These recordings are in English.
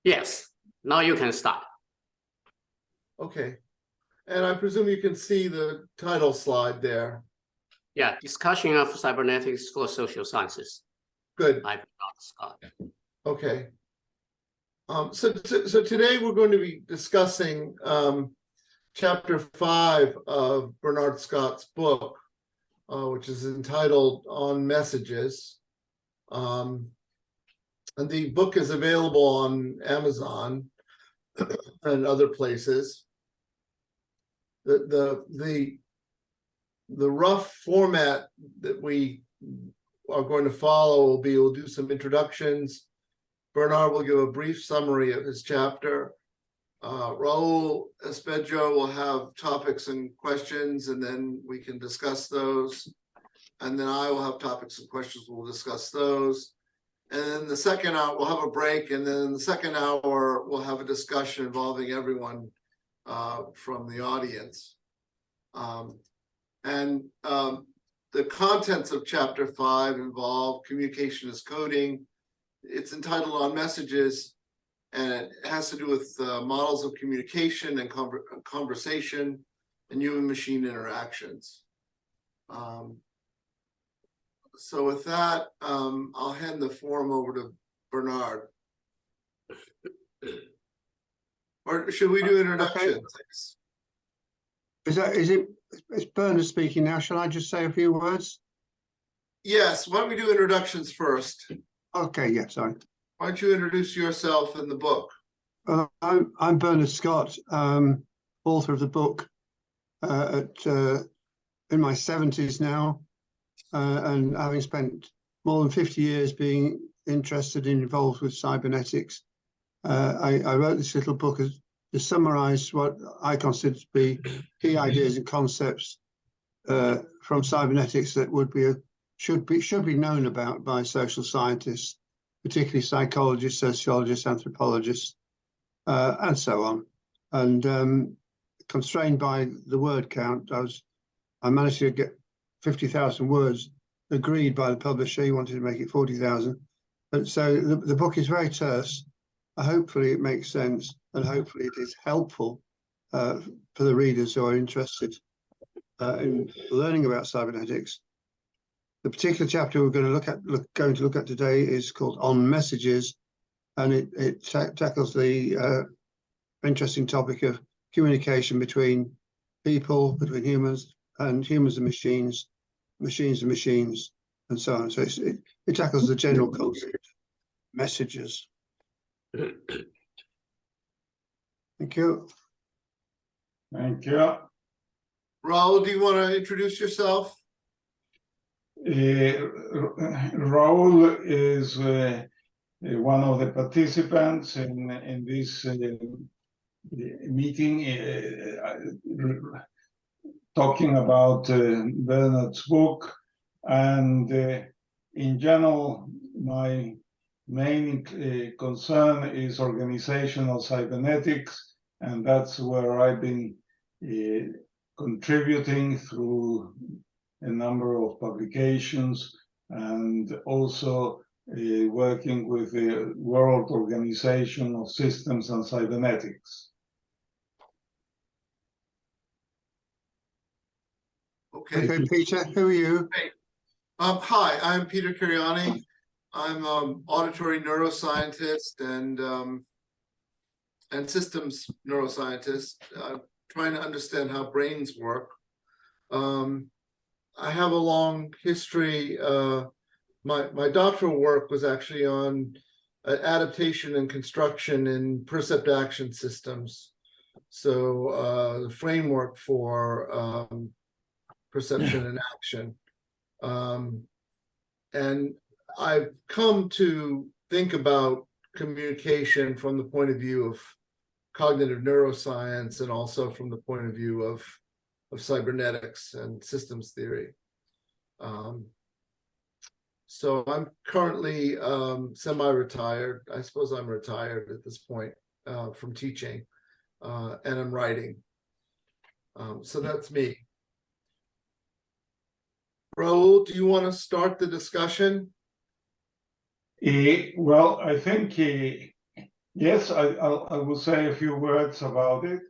Yes, now you can start. Okay. And I presume you can see the title slide there. Yeah, discussion of cybernetics for social sciences. Good. By Scott. Okay. So today we're going to be discussing chapter 5 of Bernard Scott's book, which is entitled On Messages. And the book is available on Amazon and other places. The rough format that we are going to follow will be, we'll do some introductions. Bernard will give a brief summary of his chapter. Raul Espejo will have topics and questions, and then we can discuss those. And then I will have topics and questions, we'll discuss those. And then the second hour, we'll have a break, and then the second hour, we'll have a discussion involving everyone from the audience. The contents of chapter 5 involve communication as coding. It's entitled On Messages, and it has to do with models of communication and conversation and human-machine interactions. So with that, I'll hand the forum over to Bernard. Or should we do introductions? Okay. It's Bernard speaking now. Shall I just say a few words? Yes, why don't we do introductions first? Okay, yeah, sorry. Why don't you introduce yourself and the book? I'm Bernard Scott, author of the book in my 70s now, and having spent more than 50 years being interested and involved with cybernetics. I wrote this little book to summarize what I consider to be key ideas and concepts from cybernetics that should be known about by social scientists, particularly psychologists, sociologists, anthropologists, and so on. And constrained by the word count, I managed to get 50,000 words agreed by the publisher. He wanted to make it 40,000. And so the book is very terse. Hopefully it makes sense, and hopefully it is helpful for the readers who are interested in learning about cybernetics. The particular chapter we're going to look at today is called On Messages, and it tackles the interesting topic of communication between people, between humans and machines, machines and machines, and so on. So it tackles the general concept, messages. Thank you. Thank you. Raul, do you want to introduce yourself? Raul is one of the participants in this meeting, talking about Bernard's book, and in general, my main concern is organizational cybernetics, and that's where I've been contributing through a number of publications, and also working with the World Organization of Systems and Cybernetics. Okay, Peter, who are you? Hey. Hi, I'm Peter Cariani. I'm an auditory neuroscientist and systems neuroscientist, trying to understand how brains work. I have a long history. My doctoral work was actually on adaptation and construction in percept action systems. So the framework for perception and action. And I've come to think about communication from the point of view of cognitive neuroscience, and also from the point of view of cybernetics and systems theory. So I'm currently semi-retired. I suppose I'm retired at this point from teaching, and I'm writing. So that's me. Raul, do you want to start the discussion? Well, I think Yes, I will say a few words about it.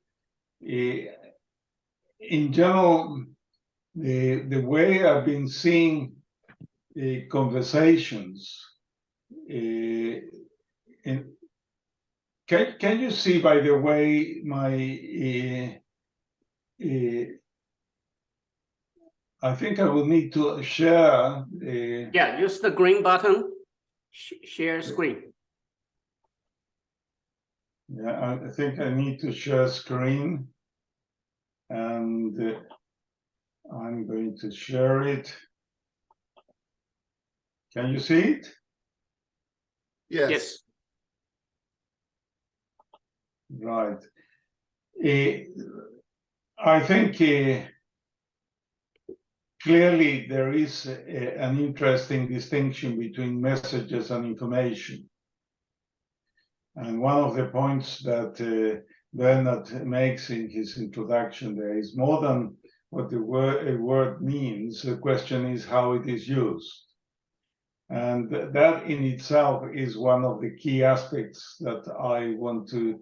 In general, the way I've been seeing conversations, can you see, by the way, my I think I will need to share. Yeah, use the green button, share screen. Yeah, I think I need to share screen, and I'm going to share it. Can you see it? Yes. Yes. Right. I think clearly there is an interesting distinction between messages and information. And one of the points that Bernard makes in his introduction there is more than what a word means. The question is how it is used. And that in itself is one of the key aspects that I want to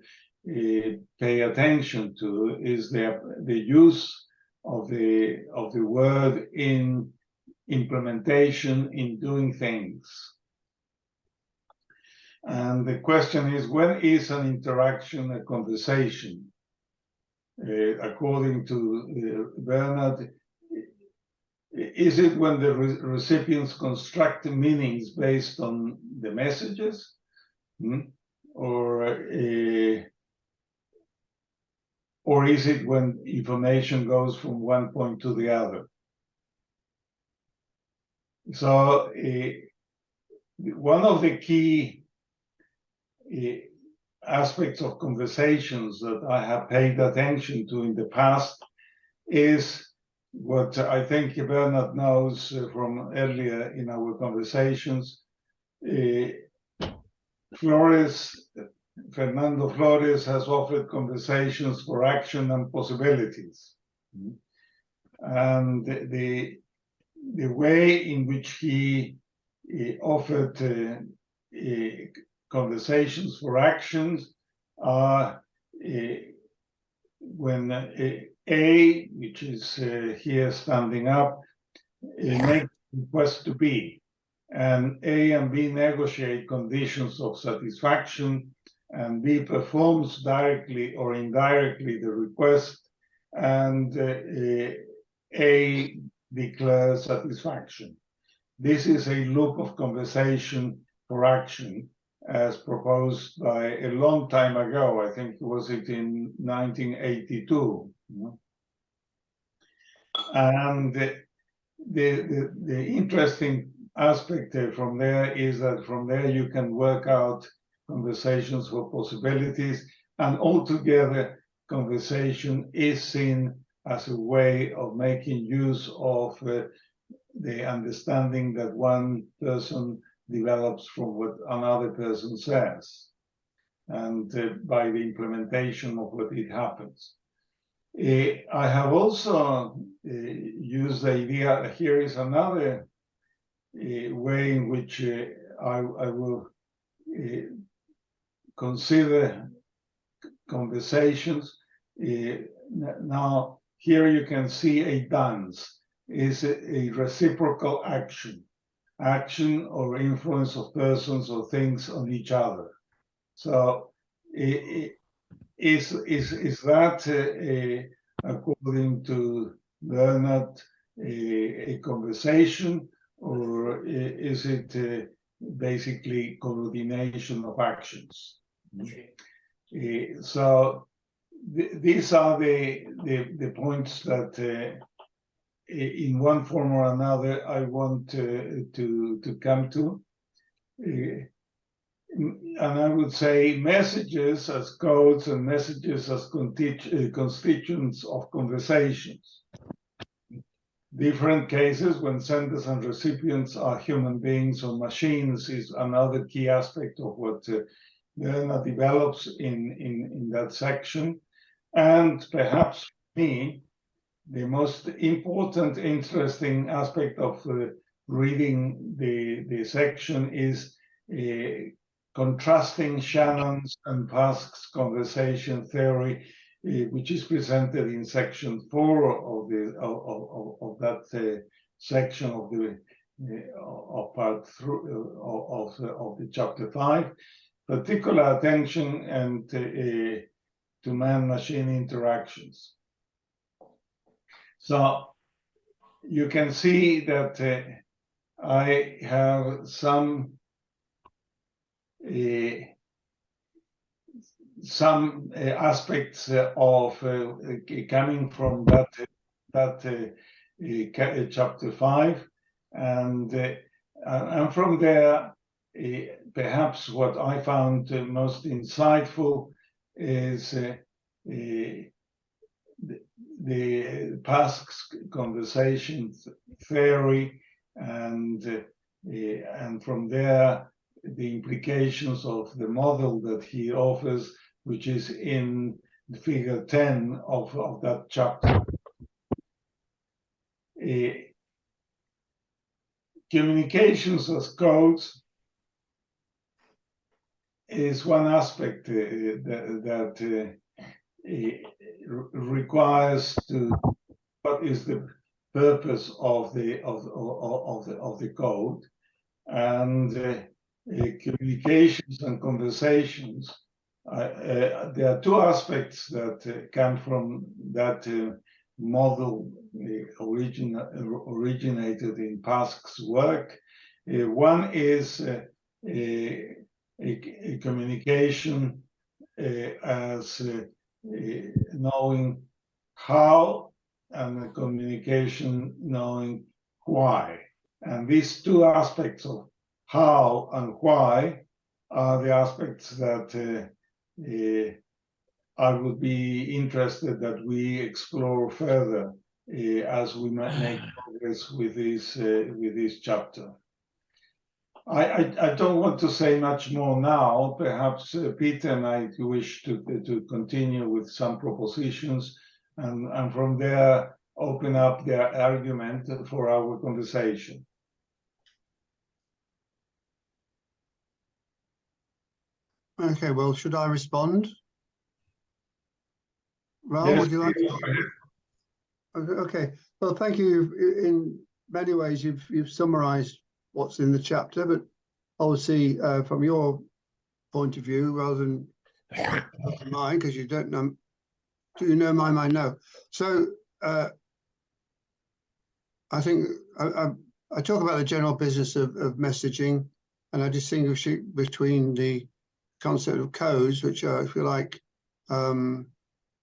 pay attention to, is the use of the word in implementation, in doing things. And the question is, when is an interaction a conversation? According to Bernard, is it when the recipients construct meanings based on the messages? Or is it when information goes from one point to the other? So one of the key aspects of conversations that I have paid attention to in the past is what I think Bernard knows from earlier in our conversations. Fernando Flores has offered conversations for action and possibilities. And the way in which he offered conversations for actions are when A, which is here standing up, makes a request to B, and A and B negotiate conditions of satisfaction, and B performs directly or indirectly the request, and A declares satisfaction. This is a loop of conversation for action, as proposed by a long time ago. I think was it in 1982. And the interesting aspect from there is that from there you can work out conversations for possibilities, and altogether conversation is seen as a way of making use of the understanding that one person develops from what another person says, and by the implementation of what it happens. I have also used the idea, here is another way in which I will consider conversations. Now, here you can see a dance. Is a reciprocal action or influence of persons or things on each other. So is that according to Bernard a conversation, or is it basically coordination of actions? So these are the points that in one form or another I want to come to. And I would say messages as codes and messages as constituents of conversations. Different cases when senders and recipients are human beings or machines is another key aspect of what Lerna develops in that section. And perhaps for me, the most important, interesting aspect of reading the section is contrasting Shannon's and Pask's conversation theory, which is presented in section 4 of that section of the of part of the chapter 5. Particular attention and to man-machine interactions. So you can see that I have some aspects of coming from that chapter 5, and from there, perhaps what I found most insightful is the Pask's conversation theory, and from there the implications of the model that he offers, which is in figure 10 of that chapter. Communications as codes is one aspect that requires to what is the purpose of the code, and communications and conversations. There are two aspects that come from that model originated in Pask's work. One is a communication as knowing how, and a communication knowing why. And these two aspects of how and why are the aspects that I would be interested that we explore further as we make progress with this chapter. I don't want to say much more now. Perhaps Peter might wish to continue with some propositions, and from there open up the argument for our conversation. Okay, well, should I respond? Raul, Yes, would you like please, to? Okay, well, thank you. In many ways, you've summarized what's in the chapter, but obviously from your point of view, rather than mine, because you don't know. Do you know my mind? No. So I think I talk about the general business of messaging, and I distinguish it between the concept of codes, which are, if you like,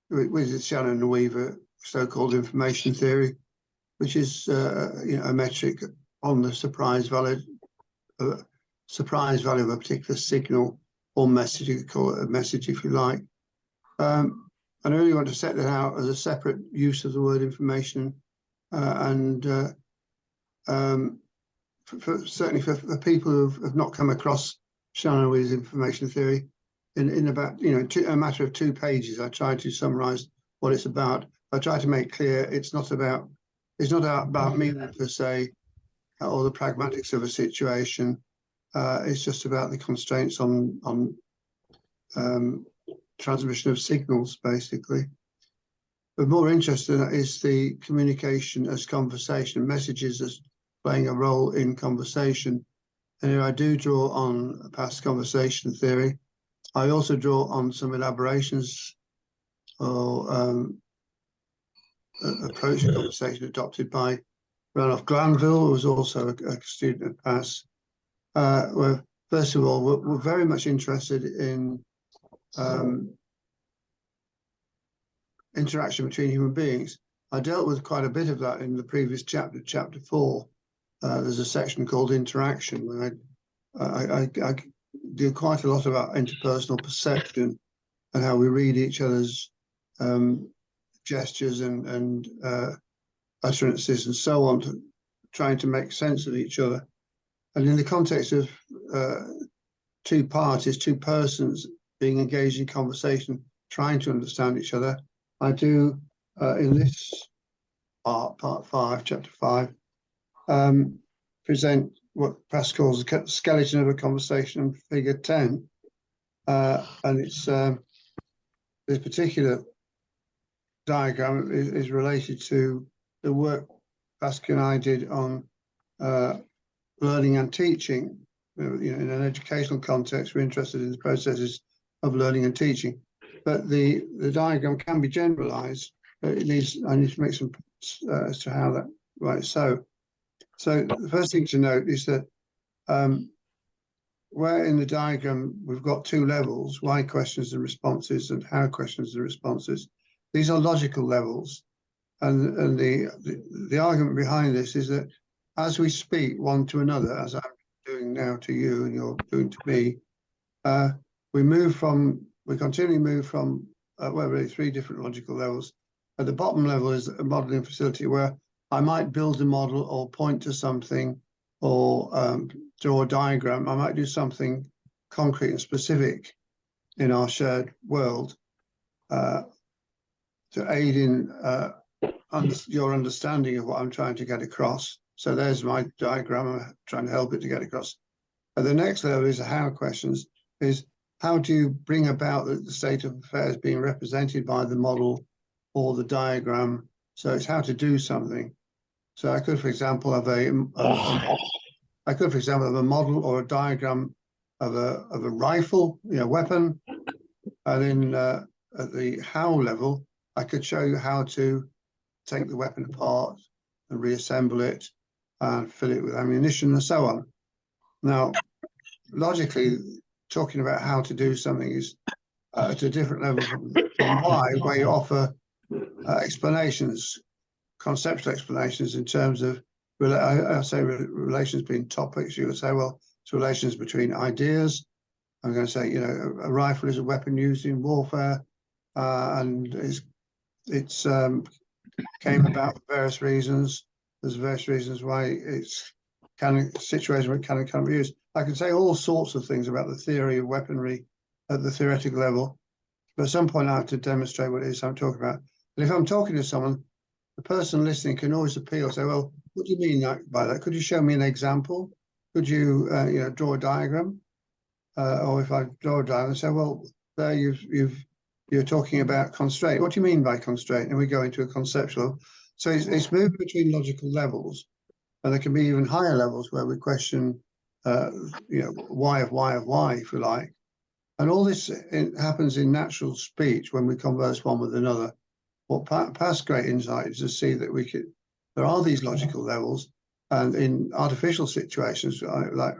with Shannon and Weaver, so-called information theory, which is a metric on the surprise value of a particular signal or message. You could call it a message if you like. I really want to set that out as a separate use of the word information, certainly for people who have not come across Shannon and Weaver's information theory, in about a matter of 2 pages, I try to summarize what it's about. I try to make clear it's not about me per se, or the pragmatics of a situation. It's just about the constraints on transmission of signals, basically. But more interesting is the communication as conversation, messages as playing a role in conversation. And here I do draw on past conversation theory. I also draw on some elaborations or approach to conversation adopted by Ranulph Glanville, who was also a student at PASS. Where, first of all, we're very much interested in interaction between human beings. I dealt with quite a bit of that in the previous chapter, chapter 4. There's a section called interaction, where I do quite a lot about interpersonal perception and how we read each other's gestures and utterances and so on, trying to make sense of each other. And in the context of 2 parties, 2 persons being engaged in conversation, trying to understand each other, I do, in this part 5, chapter 5, present what Pascal calls a skeleton of a conversation, figure 10. And it's this particular diagram is related to the work Pascal and I did on learning and teaching. In an educational context, we're interested in the processes of learning and teaching. But the diagram can be generalized. I need to make some points as to how that, right. So the first thing to note is that where in the diagram we've got two levels, why questions and responses and how questions and responses. These are logical levels. And the argument behind this is that as we speak one to another, as I'm doing now to you and you're doing to me, we continually move from really three different logical levels. At the bottom level is a modeling facility where I might build a model or point to something or draw a diagram. I might do something concrete and specific in our shared world to aid in your understanding of what I'm trying to get across. So there's my diagram. I'm trying to help it to get across. At the next level is the how questions, is how do you bring about the state of affairs being represented by the model or the diagram? So it's how to do something. So I could, for example, have a model or a diagram of a rifle, weapon, and then at the how level, I could show you how to take the weapon apart and reassemble it and fill it with ammunition and so on. Now, logically, talking about how to do something is at a different level from why, where you offer explanations, conceptual explanations in terms of, I say relations between topics. You would say, well, it's relations between ideas. I'm going to say, a rifle is a weapon used in warfare, and it's came about for various reasons. There's various reasons why it's situation where it can be used. I can say all sorts of things about the theory of weaponry at the theoretical level, but at some point I have to demonstrate what it is I'm talking about. And if I'm talking to someone, the person listening can always appeal, say, well, what do you mean by that? Could you show me an example? Could you, draw a diagram? Or if I draw a diagram, say, well, there you're talking about constraint. What do you mean by constraint? And we go into a conceptual. So it's moved between logical levels, and there can be even higher levels where we question, why, if you like. And all this happens in natural speech when we converse one with another. What past great insight is to see that there are these logical levels, and in artificial situations, like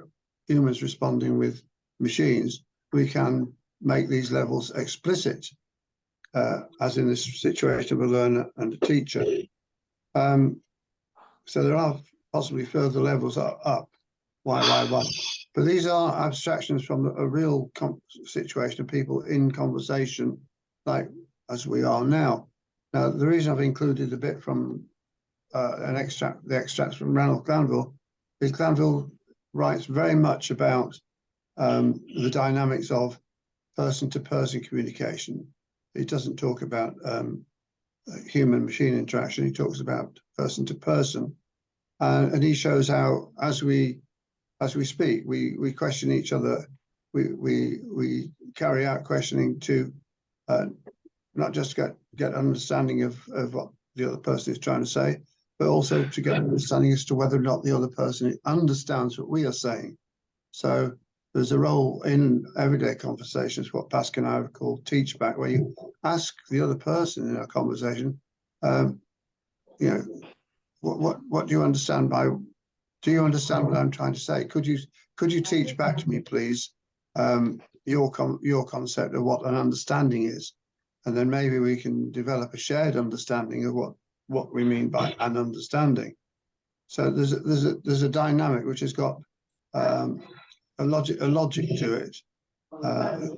humans responding with machines, we can make these levels explicit, as in this situation of a learner and a teacher. So there are possibly further levels up. Why? But these are abstractions from a real situation of people in conversation, like as we are now. Now, the reason I've included a bit from the extracts from Ranulph Glanville, is Glanville writes very much about the dynamics of person-to-person communication. He doesn't talk about human-machine interaction. He talks about person-to-person, and he shows how, as we speak, we question each other. We carry out questioning to not just get understanding of what the other person is trying to say, but also to get an understanding as to whether or not the other person understands what we are saying. So there's a role in everyday conversations, what Pascal and I have called teach back, where you ask the other person in a conversation, what do you understand by? Do you understand what I'm trying to say? Could you teach back to me, please, your concept of what an understanding is, and then maybe we can develop a shared understanding of what we mean by an understanding. So there's a dynamic which has got a logic to it,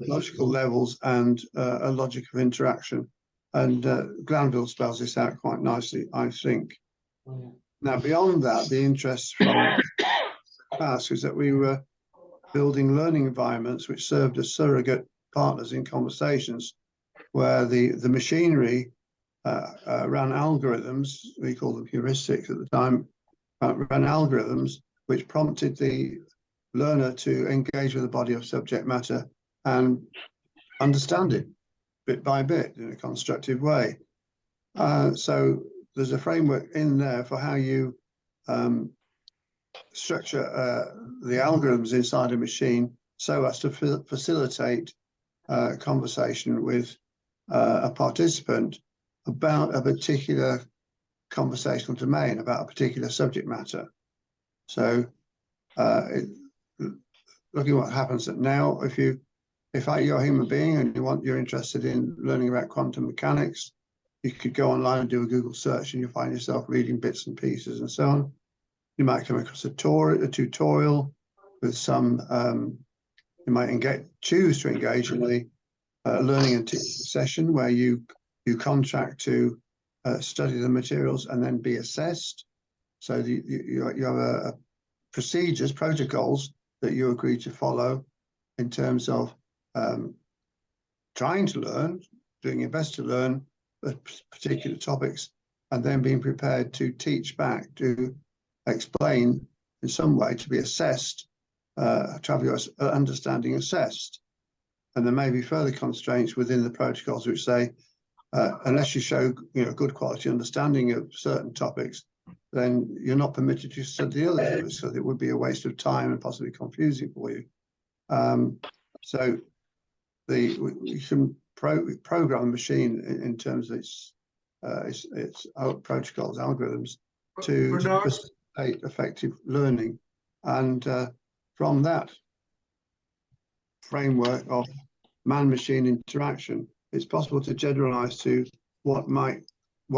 logical levels, and a logic of interaction. And Glanville spells this out quite nicely, I think. Now, beyond that, the interest from the past is that we were building learning environments which served as surrogate partners in conversations, where the machinery ran algorithms. We called them heuristics at the time. Ran algorithms which prompted the learner to engage with the body of subject matter and understand it bit by bit in a constructive way. So there's a framework in there for how you structure the algorithms inside a machine so as to facilitate conversation with a participant about a particular conversational domain, about a particular subject matter. So looking what happens now, if you're a human being and you're interested in learning about quantum mechanics, you could go online and do a Google search and you'll find yourself reading bits and pieces and so on. You might come across a tutorial with some, you might choose to engage in a learning and teaching session where you contract to study the materials and then be assessed. So you have a procedures, protocols that you agree to follow in terms of trying to learn, doing your best to learn particular topics, and then being prepared to teach back, to explain in some way, to be assessed, to have your understanding assessed. And there may be further constraints within the protocols which say, unless you show good quality understanding of certain topics, then you're not permitted to study the others, so it would be a waste of time and possibly confusing for you. So you can program a machine in terms of its protocols, algorithms, to facilitate effective learning. And from that framework of man-machine interaction, it's possible to generalize to what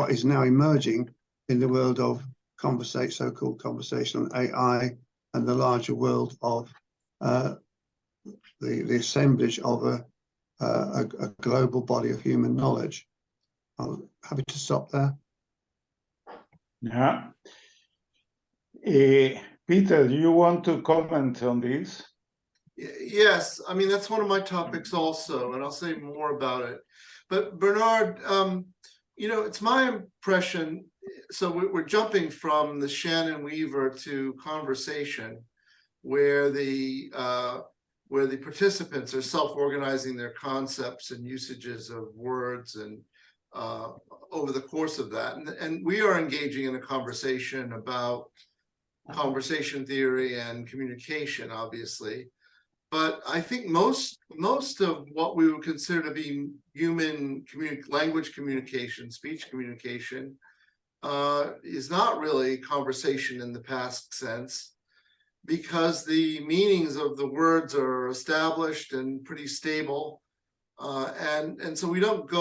is now emerging in the world of so-called conversational AI, and the larger world of the assemblage of a global body of human knowledge. I'm happy to stop there. Yeah. Peter, do you want to comment on this? Yes, I mean, that's one of my topics also, and I'll say more about it. But Bernard, it's my impression, so we're jumping from the Shannon Weaver to conversation, where the participants are self-organizing their concepts and usages of words and over the course of that. And we are engaging in a conversation about conversation theory and communication, obviously. But I think most of what we would consider to be human language communication, speech communication, is not really conversation in the past sense, because the meanings of the words are established and pretty stable. And so we don't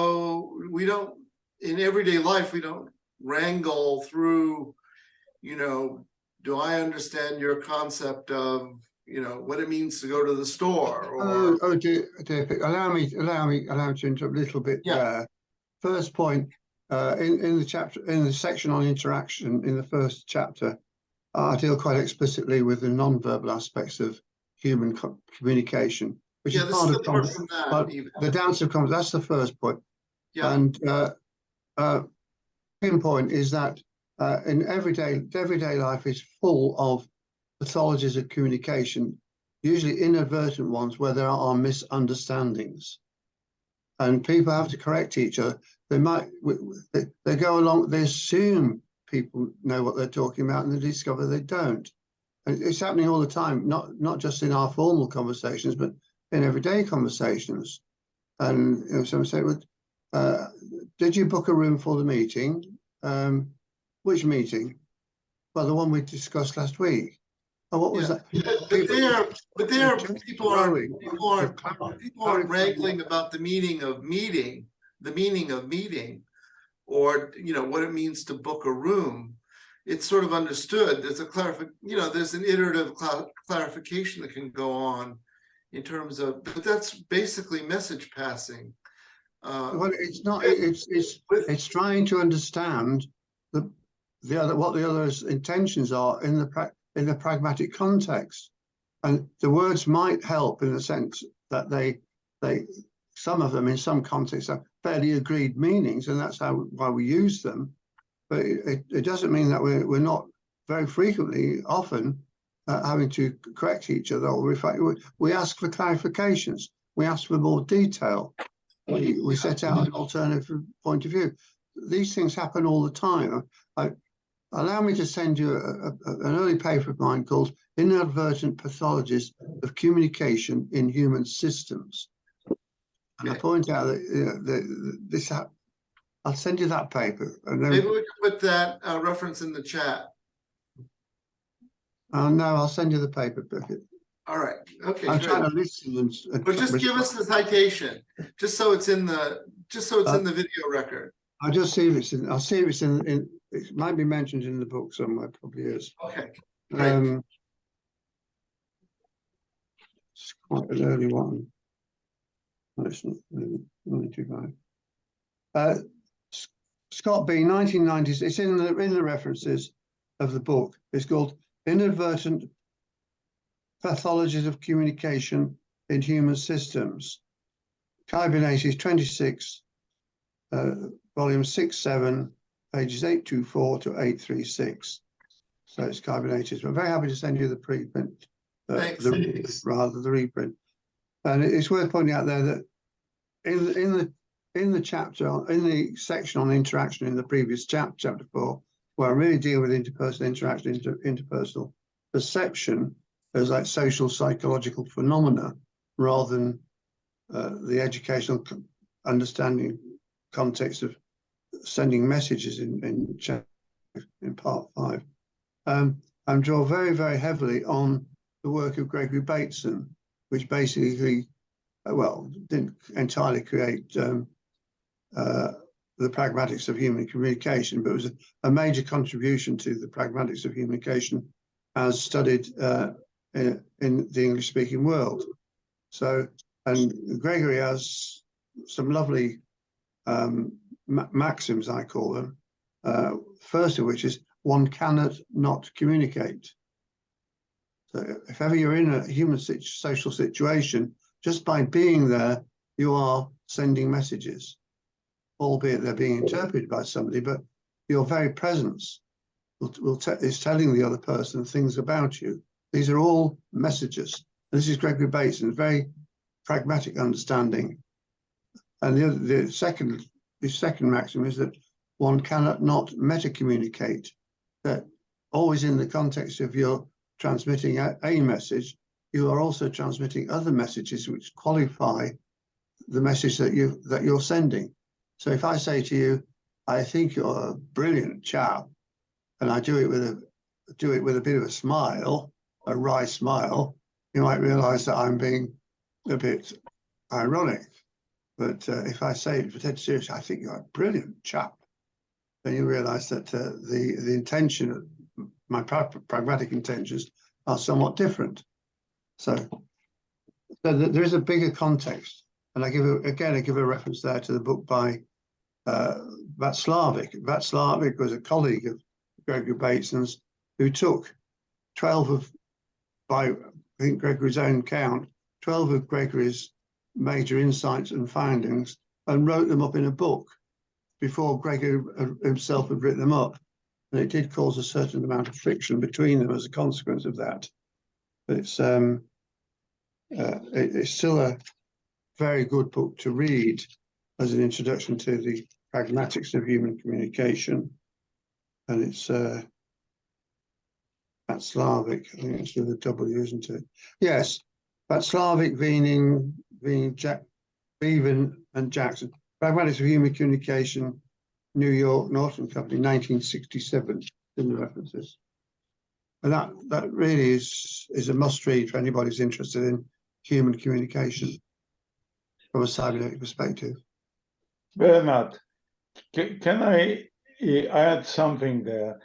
in everyday life, we don't wrangle through, do I understand your concept of, what it means to go to the store? Or... Dear, allow me to interrupt a little bit there. First point, in the section on interaction in the first chapter, I deal quite explicitly with the non-verbal aspects of human communication, which is part of the dance of conversation. That's the first point. Yeah. And second point is that in everyday life is full of pathologies of communication, usually inadvertent ones where there are misunderstandings, and people have to correct each other. They go along, they assume people know what they're talking about, and they discover they don't. And it's happening all the time, not just in our formal conversations, but in everyday conversations. And someone say, well, did you book a room for the meeting? Which meeting? Well, the one we discussed last week. Oh, what was that? People aren't wrangling about the meaning of meeting, or what it means to book a room. It's sort of understood. There's there's an iterative clarification that can go on in terms of, but that's basically message passing. Well, it's not. It's trying to understand what the other's intentions are in the pragmatic context, and the words might help in the sense that some of them in some contexts are fairly agreed meanings, and that's why we use them. But it doesn't mean that we're not very frequently, often having to correct each other, or we ask for clarifications, we ask for more detail, we set out an alternative point of view. These things happen all the time. Allow me to send you an early paper of mine called Inadvertent Pathologies of Communication in Human Systems. And I point out that I'll send you that paper. And then, maybe we can put that reference in the chat. no, I'll send you the paper. All right. Okay. I'm good. trying to listen and But just give us the citation, just so it's in the in the video record. I'll just see if it's in. I'll see if it's in. It might be mentioned in the book somewhere. Probably is. Okay. Great. It's quite an early one. No, it's not. Only 25. Scott B. 1990s. It's in the references of the book. It's called Inadvertent Pathologies of Communication in Human Systems. Cybernetics 26, volume 6-7, pages 824 to 836. So it's Cybernetics. I'm very happy to send you the preprint, the reprint. And it's worth pointing out there that in the chapter, in the section on interaction in the previous chapter 4, where I really deal with interpersonal interaction, interpersonal perception as like social psychological phenomena, rather than the educational understanding context of sending messages in part 5. I'm drawn very, very heavily on the work of Gregory Bateson, which basically, well, didn't entirely create the pragmatics of human communication, but it was a major contribution to the pragmatics of human communication as studied in the English-speaking world. So, and Gregory has some lovely maxims, I call them. First of which is, one cannot not communicate. So if ever you're in a human social situation, just by being there, you are sending messages, albeit they're being interpreted by somebody, but your very presence is telling the other person things about you. These are all messages. This is Gregory Bateson's very pragmatic understanding. And the second maxim is that one cannot not meta-communicate, that always in the context of your transmitting a message, you are also transmitting other messages which qualify the message that you're sending. So if I say to you, I think you're a brilliant chap, and I do it with a bit of a smile, a wry smile, you might realize that I'm being a bit ironic. But if I say it dead serious, I think you're a brilliant chap, then you realize that the intention, my pragmatic intentions, are somewhat different. So there is a bigger context, and I give a reference there to the book by Václavic. Václavic was a colleague of Gregory Bateson's, who took 12 of, by I think Gregory's own count, 12 of Gregory's major insights and findings and wrote them up in a book before Gregory himself had written them up. And it did cause a certain amount of friction between them as a consequence of that. But it's still a very good book to read as an introduction to the pragmatics of human communication. And it's Václavic, I think it's with a W, isn't it? Yes, Václavic, Bevan and Jackson. Pragmatics of Human Communication, New York, Norton Company, 1967, in the references. And that really is a must read for anybody who's interested in human communication from a cybernetic perspective. Bernard, can I add something there?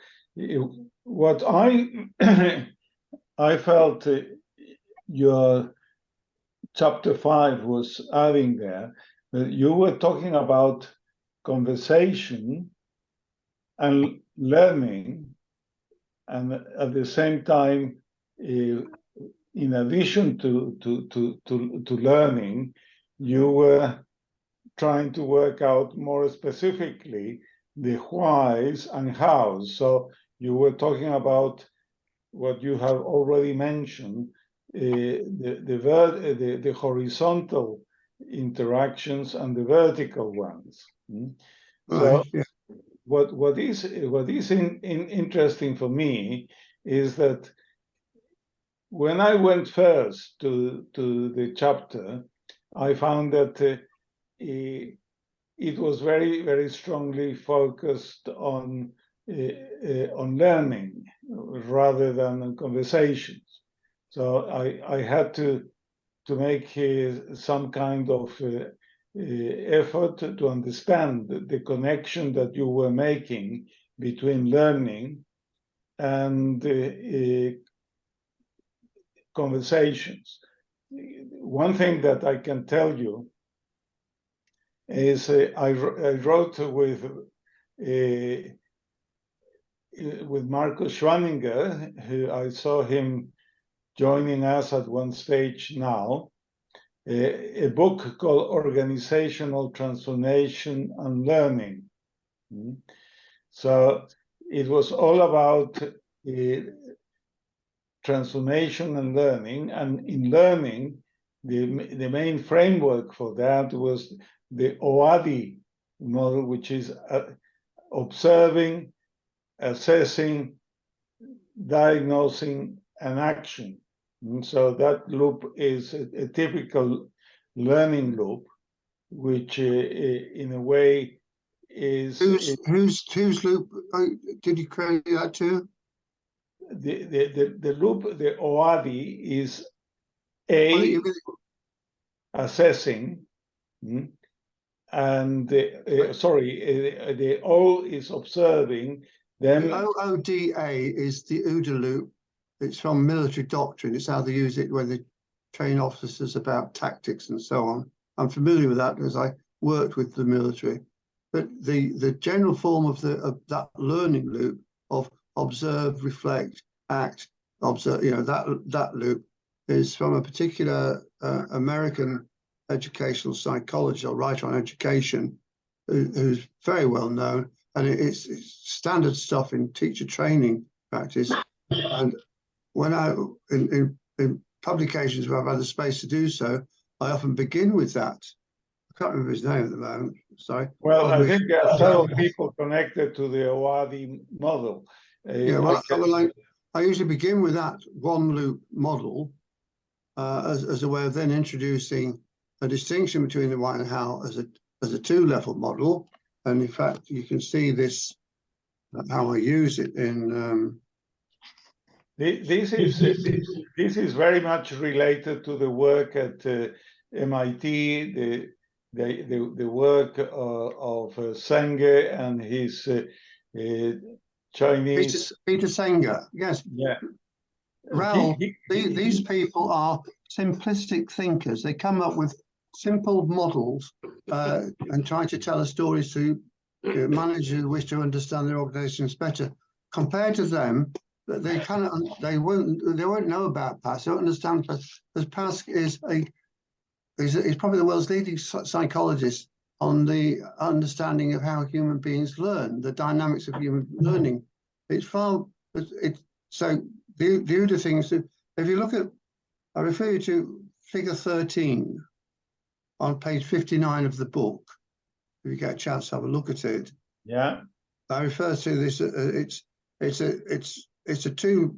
What I felt your chapter 5 was adding there, that you were talking about conversation and learning, and at the same time, in addition to learning, you were trying to work out more specifically the whys and hows. So you were talking about what you have already mentioned, the horizontal interactions and the vertical ones. So Right, yeah. what is interesting for me is that when I went first to the chapter, I found that it was very, very strongly focused on learning rather than on conversations. So I had to make some kind of effort to understand the connection that you were making between learning and conversations. One thing that I can tell you is I wrote with Marcus Schwanninger, who I saw him joining us at one stage now, a book called Organizational Transformation and Learning. So it was all about transformation and learning, and in learning, the main framework for that was the OADI model, which is observing, assessing, diagnosing, and action. And so that loop is a typical learning loop, which in a way is... Whose loop did you create that too? The loop, the OADI is assessing, and the O is observing. Then the OODA is the OODA loop. It's from military doctrine. It's how they use it when they train officers about tactics and so on. I'm familiar with that because I worked with the military. But the general form of that learning loop of observe, reflect, act, observe, that loop is from a particular American educational psychologist or writer on education who's very well known, and it's standard stuff in teacher training practice. And when in publications where I've had the space to do so, I often begin with that. I can't remember his name at the moment. Sorry. Well, I think there are several people connected to the OADI model. I usually begin with that one loop model as a way of then introducing a distinction between the why and how as a two-level model. And in fact, you can see this, how I use it in... This is very much related to the work at MIT, the work of Senge and his Chinese... Peter Senge, yes. Yeah. Raul, these people are simplistic thinkers. They come up with simple models and try to tell us stories to managers who wish to understand their organizations better. Compared to them, they won't know about PASS. They don't understand PASS, because PASS is probably the world's leading psychologist on the understanding of how human beings learn, the dynamics of human learning. So the other things, if you look at, I refer you to figure 13 on page 59 of the book. If you get a chance to have a look at it. Yeah. I refer to this. It's a two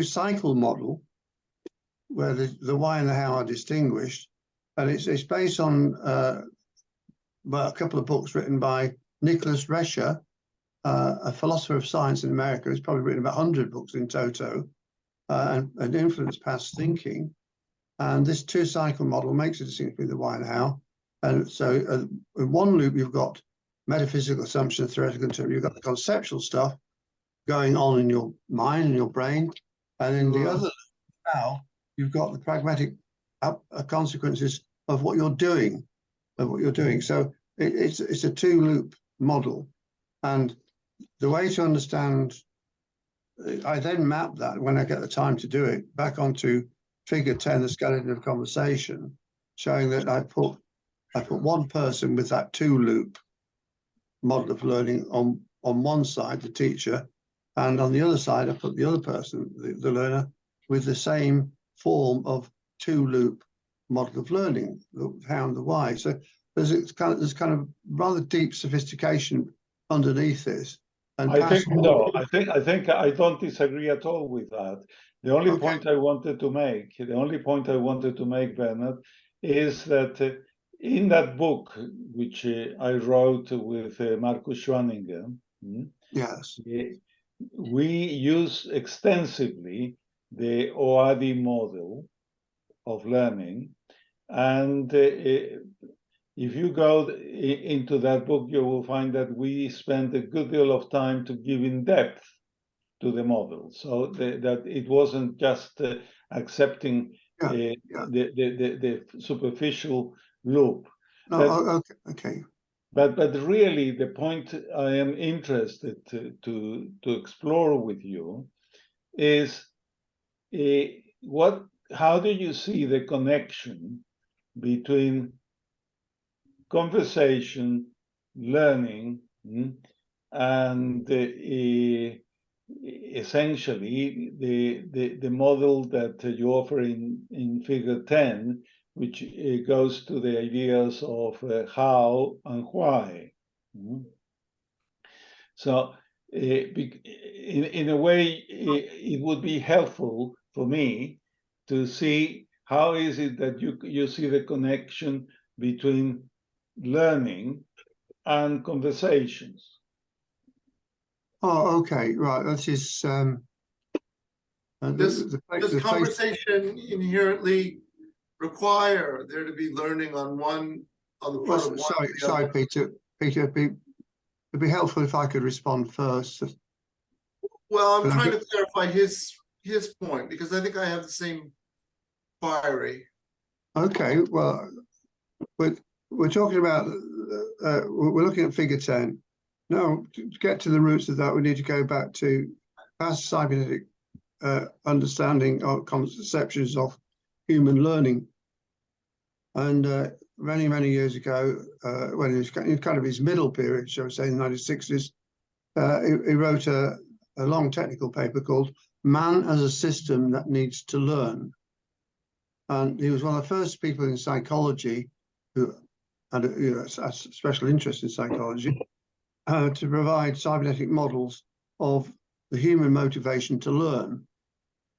cycle model where the why and the how are distinguished, and it's based on a couple of books written by Nicholas Rescher, a philosopher of science in America. He's probably written about 100 books in toto, and influenced past thinking. And this two-cycle model makes a distinction between the why and how. And so in one loop, you've got metaphysical assumptions, theoretical interpretation. You've got the conceptual stuff going on in your mind and your brain. And in the other loop, now, you've got the pragmatic consequences of what you're doing, So it's a two-loop model. And the way to understand, I then map that when I get the time to do it back onto figure 10, the skeleton of conversation, showing that I put one person with that two-loop model of learning on one side, the teacher, And on the other side, I put the other person, the learner, with the same form of two-loop model of learning, the how and the why. So there's kind of rather deep sophistication underneath this. And I think no, I think I don't disagree at all with that. The only point I wanted to make, Bernard, is that in that book, which I wrote with Markus Schwanninger, yes, we use extensively the OADI model of learning. And if you go into that book, you will find that we spent a good deal of time to give in depth to the model, so that it wasn't just accepting the superficial loop. no, okay. But really, the point I am interested to explore with you is how do you see the connection between conversation, learning, and essentially the model that you offer in Figure 10, which goes to the ideas of how and why. So in a way, it would be helpful for me to see how is it that you see the connection between learning and conversations. Oh, okay, right. This is does conversation inherently require there to be learning on the part of one? Sorry, Peter. Peter, it'd be helpful if I could respond first. Well, I'm trying to clarify his point, because I think I have the same query. Okay, well, we're talking about we're looking at Figure 10. Now, to get to the roots of that, we need to go back to past cybernetic understanding or conceptions of human learning. And many years ago, when he was in kind of his middle period, shall we say, in the 1960s, he wrote a long technical paper called Man as a System That Needs to Learn. And he was one of the first people in psychology who had a special interest in psychology to provide cybernetic models of the human motivation to learn.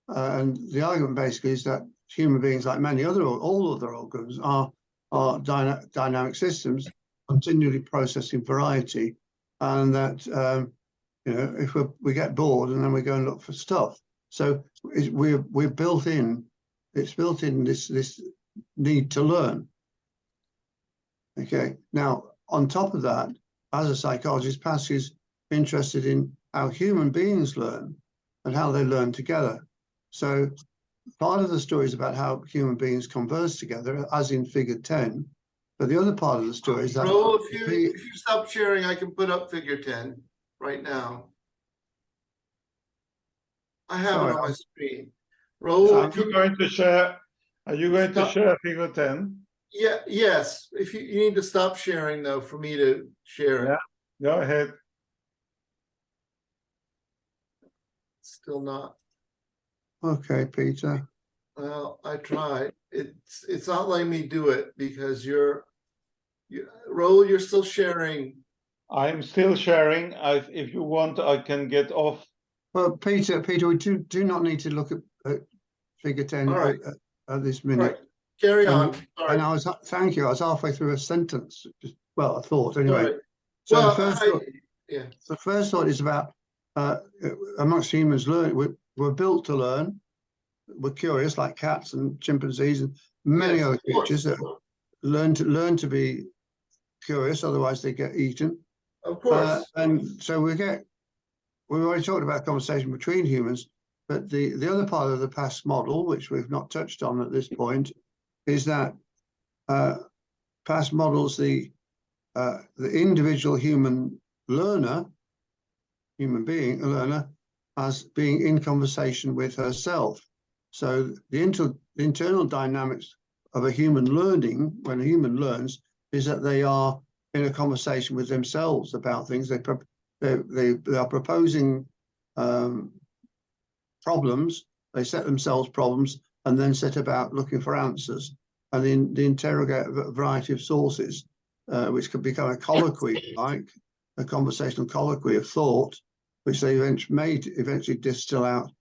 And the argument basically is that human beings, like all other organs, are dynamic systems, continually processing variety, and that if we get bored and then we go and look for stuff. So we're built in. It's built in this need to learn. Okay. Now, on top of that, as a psychologist, Pascal is interested in how human beings learn and how they learn together. So part of the story is about how human beings converse together, as in Figure 10. But the other part of the story is that Raul, if you stop sharing, I can put up Figure 10 right now. I have it on my screen. Raul, are you going to share? Are you going to share Figure 10? Yeah. Yes. If you need to stop sharing though for me to share it. Yeah. Go ahead. Still not. Okay, Peter. Well, I tried. It's not letting me do it because Raul, you're still sharing. I'm still sharing. If you want, I can get off. Well, Peter, we do not need to look at Figure 10 at this minute. Right. Carry on. And thank you. I was halfway through a sentence. Well, a thought anyway. Right. So well, the first thought is about amongst humans, we're built to learn. We're curious, like cats and chimpanzees and many other creatures that learn to be curious. Otherwise, they get eaten. Of course. And so we've already talked about conversation between humans, but the other part of the past model, which we've not touched on at this point, is that past models the individual human being as being in conversation with herself. So the internal dynamics of a human learning, when a human learns, is that they are in a conversation with themselves about things. They are proposing problems. They set themselves problems and then set about looking for answers. And they interrogate a variety of sources, which could become a colloquy, like a conversational colloquy of thought, which they eventually distill out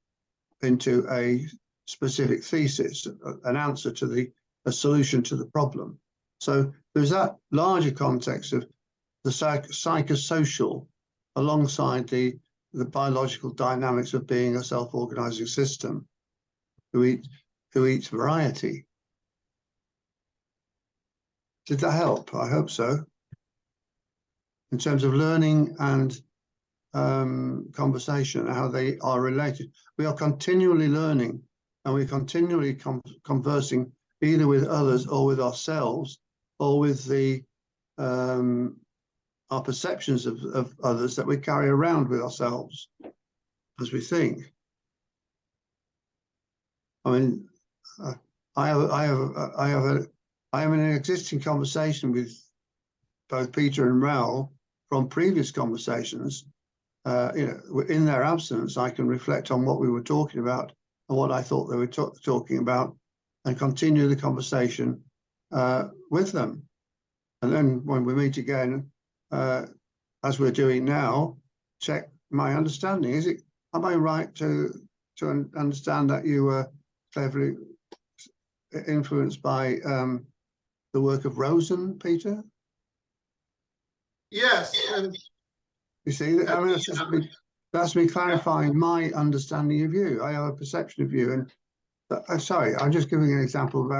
into a specific thesis, an answer to a solution to the problem. So there's that larger context of the psychosocial alongside the biological dynamics of being a self-organizing system who eats variety. Did that help? I hope so. In terms of learning and conversation, how they are related. We are continually learning, and we're continually conversing either with others or with ourselves, or with our perceptions of others that we carry around with ourselves as we think. I mean, I am in an existing conversation with both Peter and Raul from previous conversations. In their absence, I can reflect on what we were talking about and what I thought they were talking about, and continue the conversation with them. And then when we meet again, as we're doing now, check my understanding. Am I right to understand that you were cleverly influenced by the work of Rosen, Peter? Yes. You see, I mean, that's me clarifying my understanding of you. I have a perception of you, and sorry, I'm just giving an example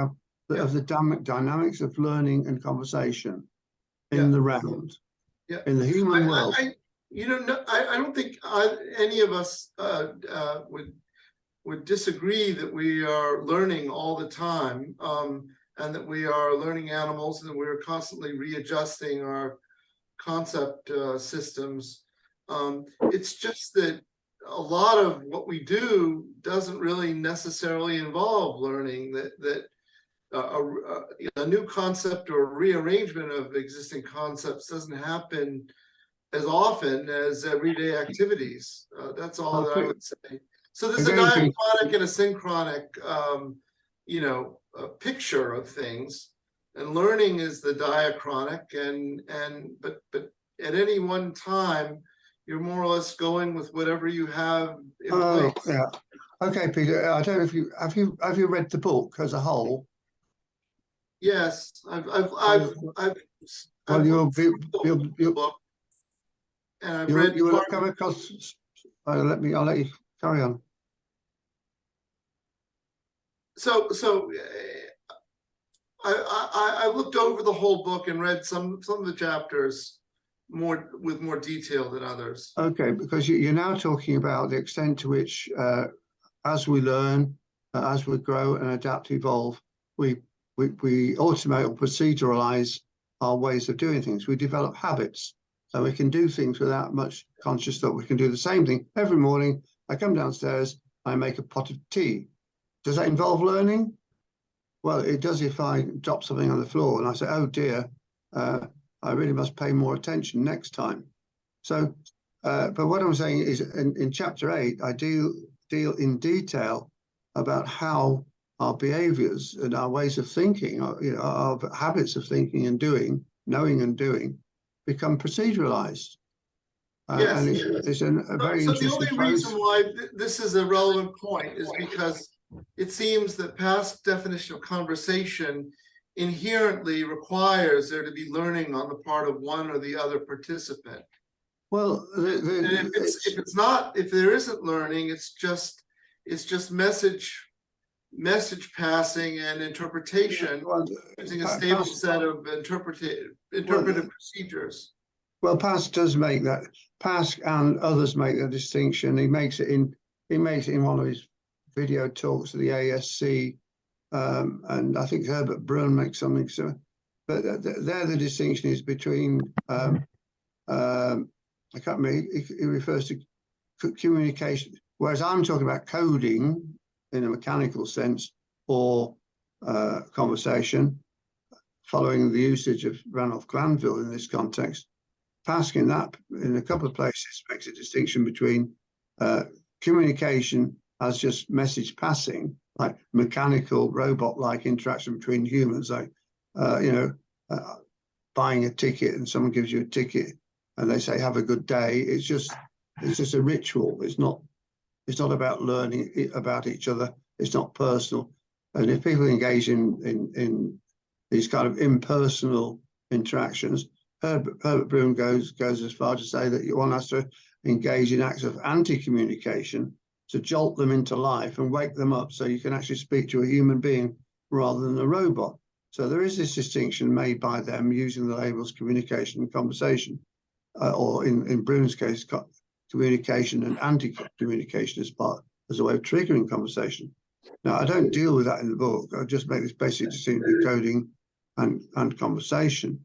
of the dynamics of learning and conversation in the round, in the human world. I don't think any of us would disagree that we are learning all the time, and that we are learning animals, and we're constantly readjusting our concept systems. It's just that a lot of what we do doesn't really necessarily involve learning. That a new concept or rearrangement of existing concepts doesn't happen as often as everyday activities. That's all that I would say. So there's a diachronic and a synchronic, picture of things. And learning is the diachronic, but at any one time, you're more or less going with whatever you have in place. Yeah. Okay, Peter. I don't know if have you read the book as a whole? Yes, I've you'll read. You will come across. I'll let you carry on. So I looked over the whole book and read some of the chapters with more detail than others. Okay, because you're now talking about the extent to which, as we learn, as we grow and adapt, evolve, we automate or proceduralize our ways of doing things. We develop habits, so we can do things without much conscious thought. We can do the same thing every morning. I come downstairs, I make a pot of tea. Does that involve learning? Well, it does if I drop something on the floor and I say, oh dear, I really must pay more attention next time. So, but what I'm saying is in chapter 8, I deal in detail about how our behaviors and our ways of thinking, our habits of thinking and doing, knowing and doing, become proceduralized. Yes. And it's a very interesting the only reason why this is a relevant point is because it seems that past definition of conversation inherently requires there to be learning on the part of one or the other participant. Well, if there isn't learning, it's just message passing and interpretation using a stable set of interpretive procedures. Well, Pask does make that. Pask and others make that distinction. He makes it in one of his video talks at the ASC, and I think Herbert Brun makes something similar. But there the distinction is between I can't remember. He refers to communication, whereas I'm talking about coding in a mechanical sense, or conversation, following the usage of Ranulph Glanville in this context. Pask in a couple of places makes a distinction between communication as just message passing, like mechanical robot-like interaction between humans, like buying a ticket and someone gives you a ticket and they say have a good day. It's just a ritual. It's not about learning about each other. It's not personal. And if people engage in these kind of impersonal interactions, Herbert Bloom goes as far to say that one has to engage in acts of anti-communication to jolt them into life and wake them up so you can actually speak to a human being rather than a robot. So there is this distinction made by them using the labels communication and conversation, or in Bloom's case, communication and anti-communication as a way of triggering conversation. Now, I don't deal with that in the book. I just make this basic distinction between coding and conversation.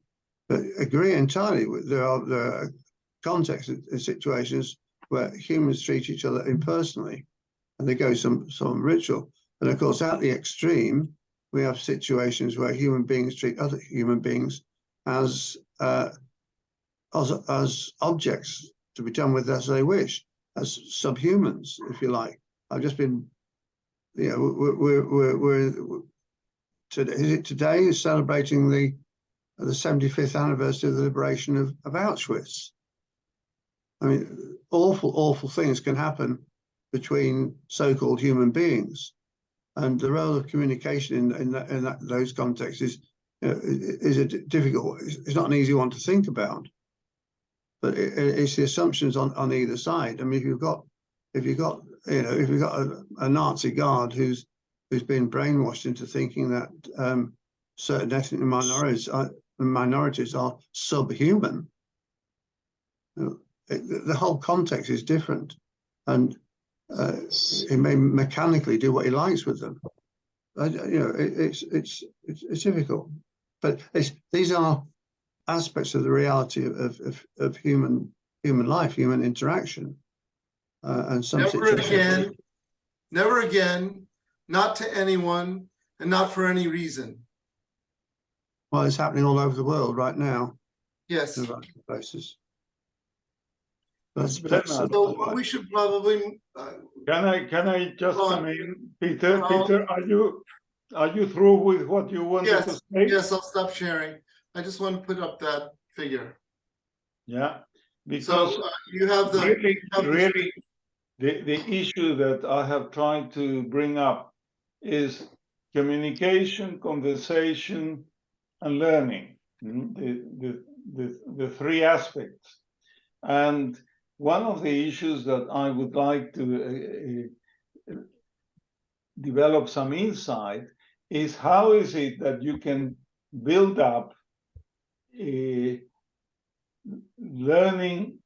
But agree entirely with there are contexts and situations where humans treat each other impersonally, and they go some ritual. And of course, at the extreme, we have situations where human beings treat other human beings as objects to be done with as they wish, as subhumans, if you like. I've just been, we're today is celebrating the 75th anniversary of the liberation of Auschwitz. I mean, awful things can happen between so-called human beings, and the role of communication in those contexts is a difficult. It's not an easy one to think about, but it's the assumptions on either side. I mean, if you've got a Nazi guard who's been brainwashed into thinking that certain ethnic minorities are subhuman, the whole context is different, and he may mechanically do what he likes with them. It's difficult, but these are aspects of the reality of human life, human interaction, and some situations. Never again, not to anyone, and not for any reason. Well, it's happening all over the world right now. Yes. In various places. So we should probably. Can I just come in, Peter? Peter, are you through with what you wanted to say? Yes, I'll stop sharing. I just want to put up that figure. Yeah, because so, you have the issue that I have tried to bring up is communication, conversation, and learning. The three aspects. And one of the issues that I would like to develop some insight is how is it that you can build up learning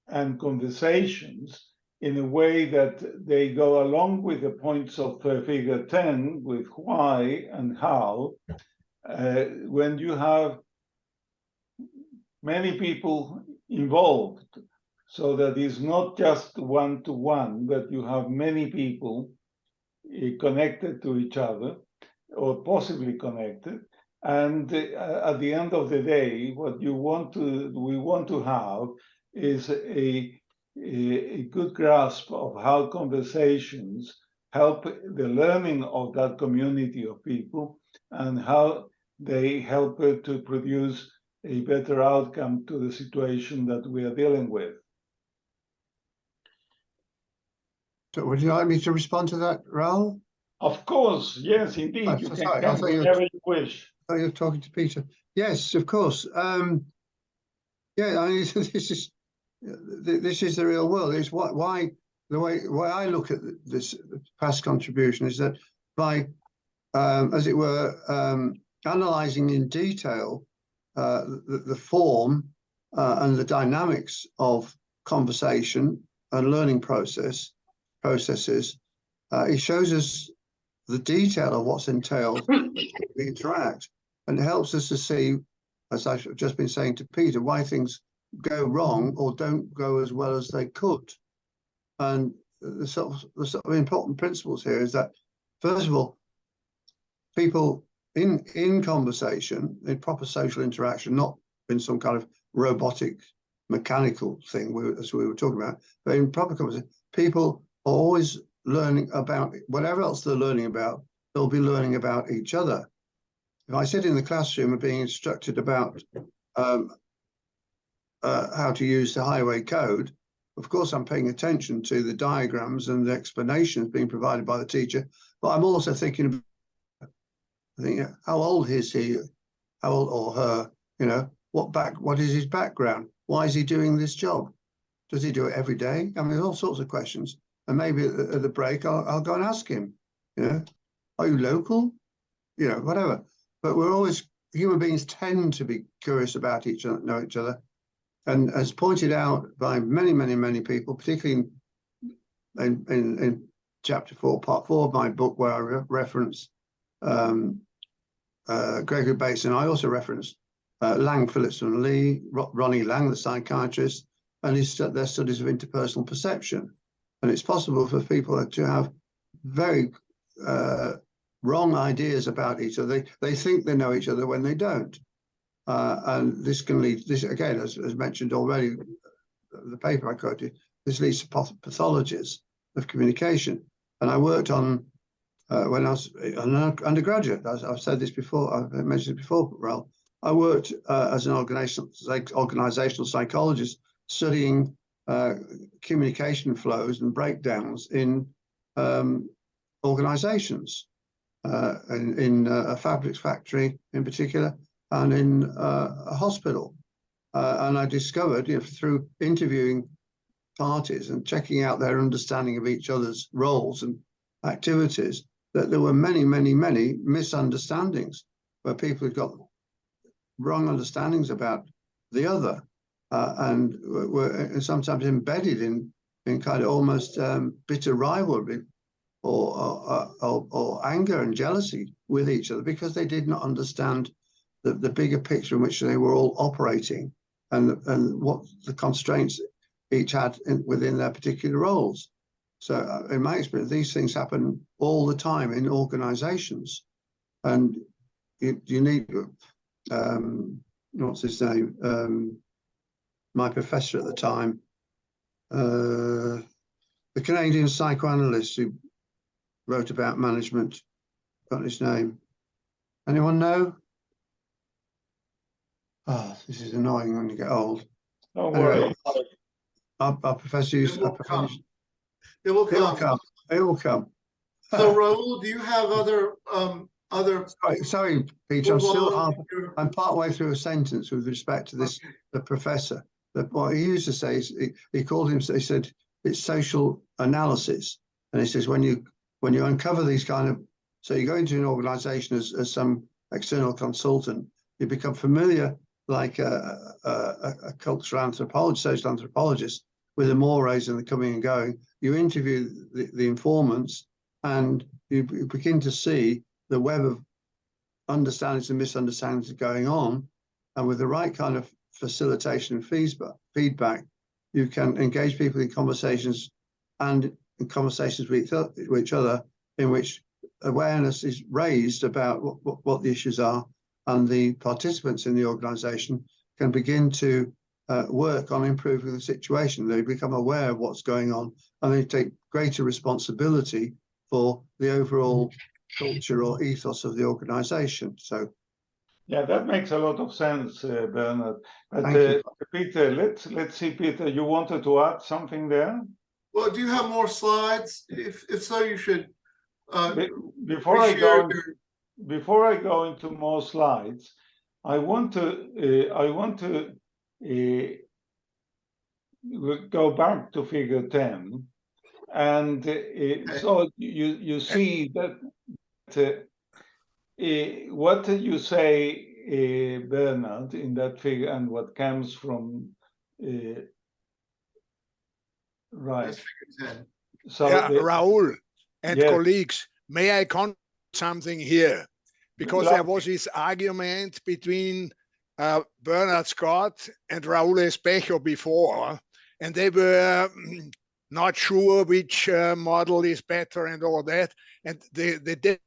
and conversations in a way that they go along with the points of figure 10 with why and how, when you have many people involved, so that it's not just one-to-one, but you have many people connected to each other, or possibly connected. And at the end of the day, what we want to have is a good grasp of how conversations help the learning of that community of people, and how they help to produce a better outcome to the situation that we are dealing with. So would you like me to respond to that, Raul? Of course, yes, indeed. You can come whenever you wish. I thought you were talking to Peter. Yes, of course. Yeah, I mean, this is the real world. It's why I look at this past contribution is that by, as it were, analysing in detail the form and the dynamics of conversation and learning processes, it shows us the detail of what's entailed we interact, and it helps us to see, as I've just been saying to Peter, why things go wrong or don't go as well as they could. And the sort of important principles here is that, first of all, people in conversation, in proper social interaction, not in some kind of robotic mechanical thing, as we were talking about. But in proper conversation, people are always learning about whatever else they're learning about, they'll be learning about each other. If I sit in the classroom and being instructed about how to use the highway code, of course, I'm paying attention to the diagrams and the explanations being provided by the teacher, but I'm also thinking, how old is he, how old or her, you know, what is his background? Why is he doing this job? Does he do it every day? I mean, there's all sorts of questions. And maybe at the break, I'll go and ask him, you know, are you local? You know, whatever. But we're always, human beings tend to be curious about each other, know each other. And as pointed out by many, many, many people, particularly in chapter 4, part 4 of my book, where I reference Gregory Bates, and I also reference Lang, Phillips and Lee, Ronnie Lang, the psychiatrist, and their studies of interpersonal perception. And it's possible for people to have very wrong ideas about each other. They think they know each other when they don't. And this can lead, this again, as mentioned already, the paper I quoted, this leads to pathologies of communication. And I worked on, when I was an undergraduate, I've said this before, I've mentioned it before, Raul, I worked as an organizational psychologist studying communication flows and breakdowns in organizations, in a fabrics factory in particular, and in a hospital. And I discovered, you know, through interviewing parties and checking out their understanding of each other's roles and activities, that there were many, many, many misunderstandings where people had got wrong understandings about the other, and were sometimes embedded in kind of almost bitter rivalry or anger and jealousy with each other, because they did not understand the bigger picture in which they were all operating, and what the constraints each had within their particular roles. So in my experience, these things happen all the time in organizations, and you need, what's his name? My professor at the time, the Canadian psychoanalyst who wrote about management, got his name. Anyone know? Oh, this is annoying when you get old. Don't Anyway, worry. our professor used It will come. It will come. It will come. So Raul, do you have other Sorry, Peter, Well, I'm part way through a sentence with respect to this, the professor. But what he used to say is he called him, he said, it's social analysis. And he says, when you uncover these kind of, so you go into an organization as some external consultant, you become familiar like a cultural anthropologist, social anthropologist, with the mores and the coming and going. You interview the informants, and you begin to see the web of understandings and misunderstandings going on. And with the right kind of facilitation and feedback, you can engage people in conversations, and in conversations with each other, in which awareness is raised about what the issues are, and the participants in the organization can begin to work on improving the situation. They become aware of what's going on, and they take greater responsibility for the overall culture or ethos of the organization. So yeah, that makes a lot of sense, Bernard. But Peter, let's see, Peter, you wanted to add something there? Well, do you have more slides? If so, you should. Before I go into more slides, I want to go back to Figure 10, and so you see that what you say, Bernard, in that figure, and what comes from right. Figure 10. So yeah, Raul and yes. colleagues, may I comment something here? Because there was this argument between Bernard Scott and Raul Espejo before, and they were not sure which model is better and all that. And they did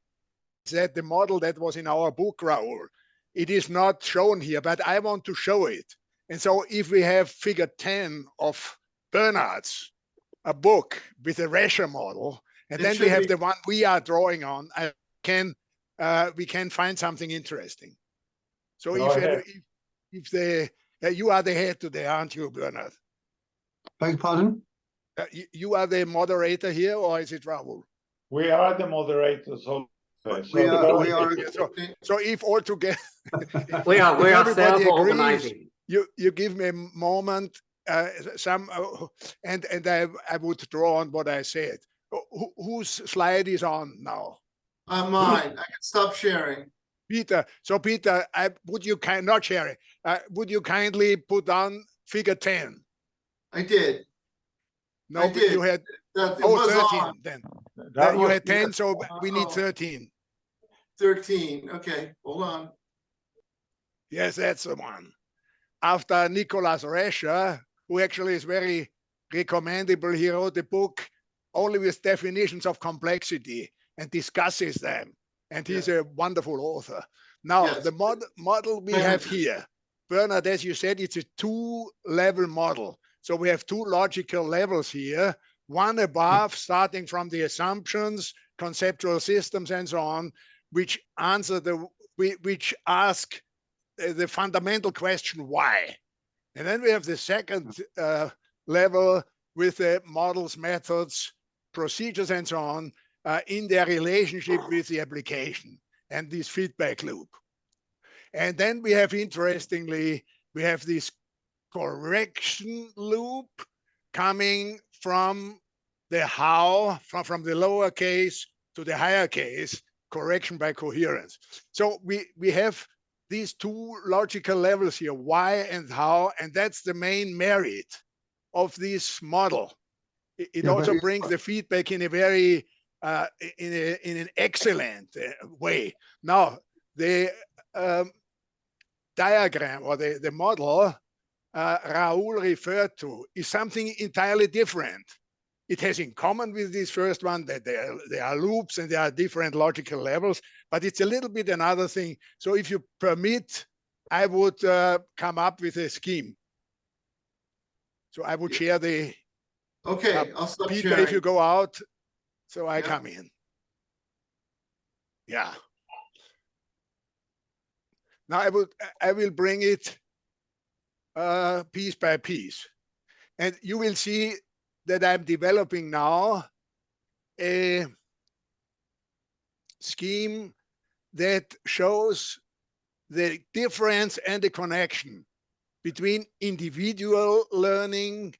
that the model that was in our book, Raul, it is not shown here, but I want to show it. And so if we have figure 10 of Bernard's, a book with a Rescher model, and It then we should have be- the one we are drawing on, we can find something interesting. So Go ahead. if you are the head today, aren't you, Bernard? Beg your pardon? You are the moderator here, or is it Raul? We are the moderators of We are. So if all together, We are everybody agrees, self-organizing. you give me a moment, and I would draw on what I said. Whose slide is on now? Mine. I can stop sharing. Peter. So Peter, would you not share it? Would you kindly put on figure 10? I did. No, I did. you had It was 13 on. then. That You was- had 10, so we need Oh. 13. 13. Okay, hold on. Yes, that's the one. After Nicholas Rescher, who actually is very recommendable, he wrote a book only with definitions of complexity and discusses them. And he's a wonderful author. Now, Yes. the model we have here, Bernard, as you said, it's a two-level model. So we have two logical levels here, one above, starting from the assumptions, conceptual systems, and so on, which ask the fundamental question, why? And then we have the second level with the models, methods, procedures, and so on, in their relationship with the application and this feedback loop. And then we have, interestingly, we have this correction loop coming from the how, from the lower case to the higher case, correction by coherence. So we have these two logical levels here, why and how, and that's the main merit of this model. It also brings the feedback in a very, in an excellent way. Now, the diagram or the model Raul referred to is something entirely different. It has in common with this first one that there are loops and there are different logical levels, but it's a little bit another thing. So if you permit, I would come up with a scheme. So I would share the, Okay, I'll stop Peter, sharing. if you go out, so I Yeah. come in. Yeah. Now I will bring it piece by piece. And you will see that I'm developing now a scheme that shows the difference and the connection between individual learning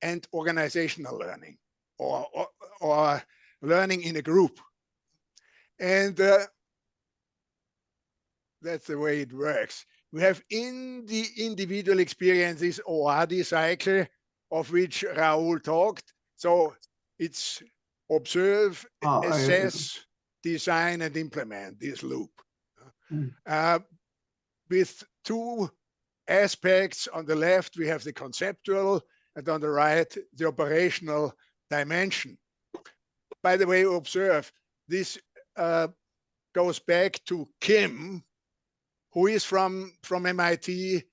and organizational learning, or learning in a group. And that's the way it works. We have in the individual experiences OADI cycle, of which Raul talked. So it's observe, assess, design, and implement this loop. With two aspects. On the left, we have the conceptual, and on the right, the operational dimension. By the way, observe, this goes back to Kim, who is from MIT,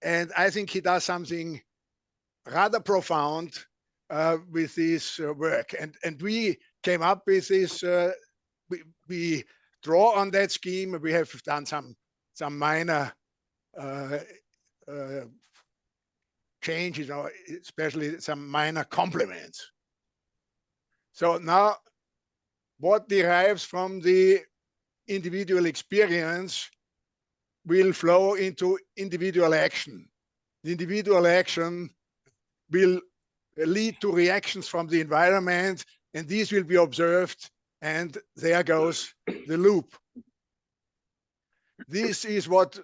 and I think he does something rather profound with this work. And we came up with this, we draw on that scheme. We have done some minor changes, or especially some minor complements. So now what derives from the individual experience will flow into individual action. The individual action will lead to reactions from the environment, and these will be observed, and there goes the loop. This is what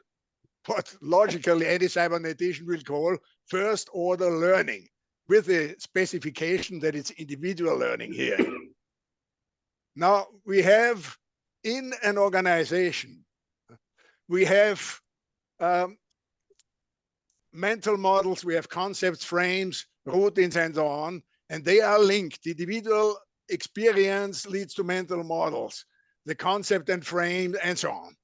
logically any cybernetician will call first order learning, with the specification that it's individual learning here. Now we have in an organization, we have mental models, we have concepts, frames, routines, and so on, and they are linked. Individual experience leads to mental models, the concept and frame, and so on.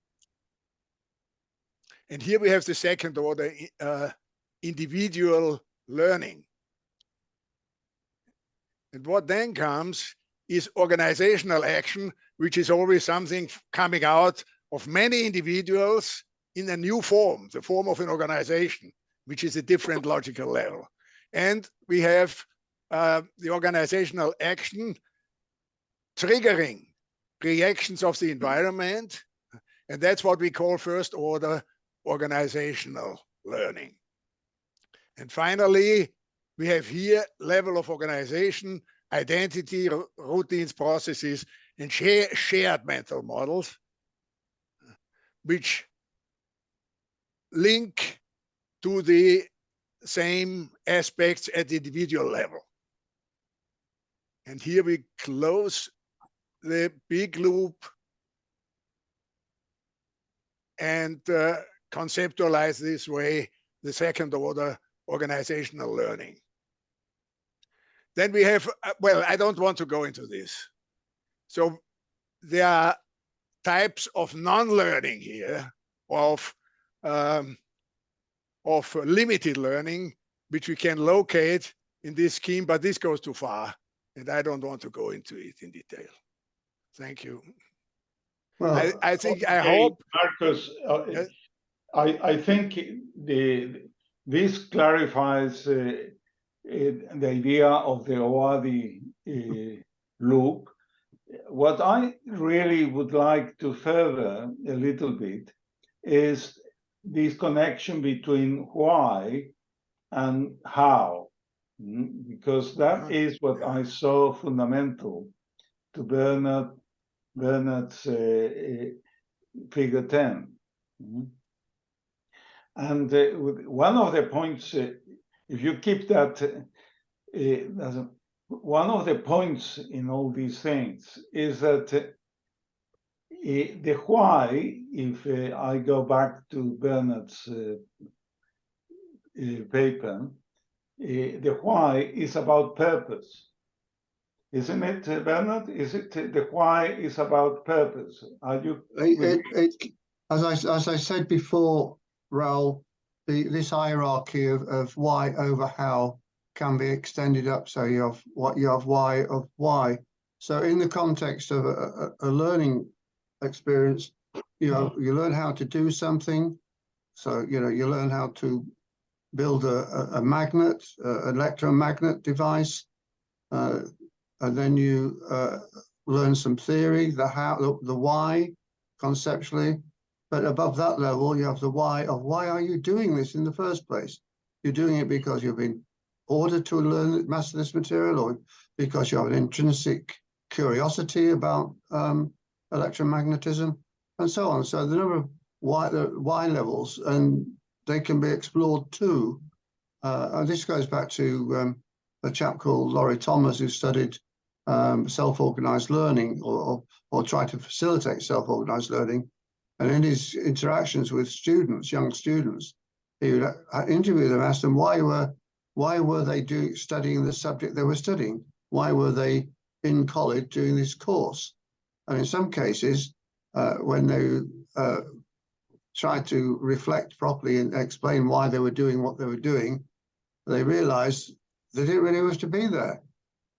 And here we have the second order individual learning. And what then comes is organizational action, which is always something coming out of many individuals in a new form, the form of an organization, which is a different logical level. And we have the organizational action triggering reactions of the environment. And that's what we call first order organizational learning. And finally, we have here level of organization, identity, routines, processes, and shared mental models, which link to the same aspects at the individual level. And here we close the big loop and conceptualize this way the second order organizational learning. Then we have, well, I don't want to go into this. So there are types of non-learning here, of limited learning, which we can locate in this scheme, but this goes too far, and I don't want to go into it in detail. Thank you. Well, I think, I Okay, hope. Marcus, Yes. I think this clarifies the idea of the OADI loop. What I really would like to further a little bit is this connection between why and how, because that is what I saw fundamental to Bernard's figure 10. And one of the points, if you keep that, one of the points in all these things is that the why, if I go back to Bernard's paper, the why is about purpose. Isn't it, Bernard? Is it the why is about purpose? Are you? As I said before, Raul, this hierarchy of why over how can be extended up. So you have why of why. So in the context of a learning experience, you learn how to do something. So you learn how to build a magnet, an electromagnet device, and then you learn some theory, the why conceptually. But above that level, you have the why of why are you doing this in the first place? You're doing it because you've been ordered to learn, master this material, or because you have an intrinsic curiosity about electromagnetism, and so on. So the number of why levels, and they can be explored too. And this goes back to a chap called Laurie Thomas, who studied self-organized learning, or tried to facilitate self-organized learning. And in his interactions with students, young students, he would interview them, ask them why were they studying the subject they were studying? Why were they in college doing this course? And in some cases, when they tried to reflect properly and explain why they were doing what they were doing, they realized they didn't really wish to be there.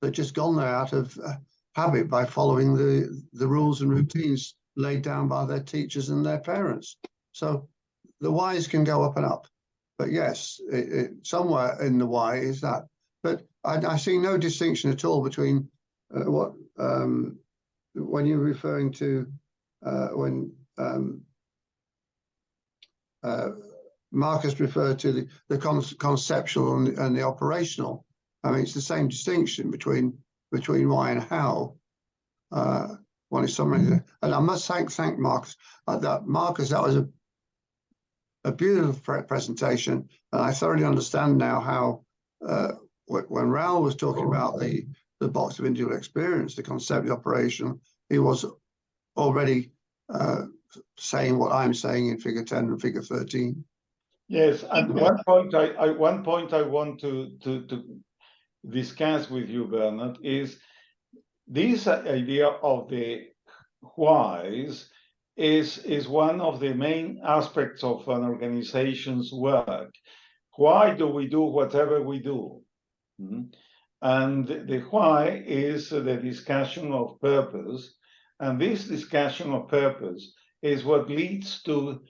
They'd just gone there out of habit by following the rules and routines laid down by their teachers and their parents. So the whys can go up and up. But yes, somewhere in the why is that. But I see no distinction at all between when you're referring to when Marcus referred to the conceptual and the operational. I mean, it's the same distinction between why and how. One is something, and I must thank Marcus. Marcus, that was a beautiful presentation, and I thoroughly understand now how when Raul was talking about the box of individual experience, the concept of operation, he was already saying what I'm saying in Figure 10 and Figure 13. Yes, and one point I want to discuss with you, Bernard, is this idea of the whys is one of the main aspects of an organization's work. Why do we do whatever we do? And the why is the discussion of purpose. And this discussion of purpose is what leads to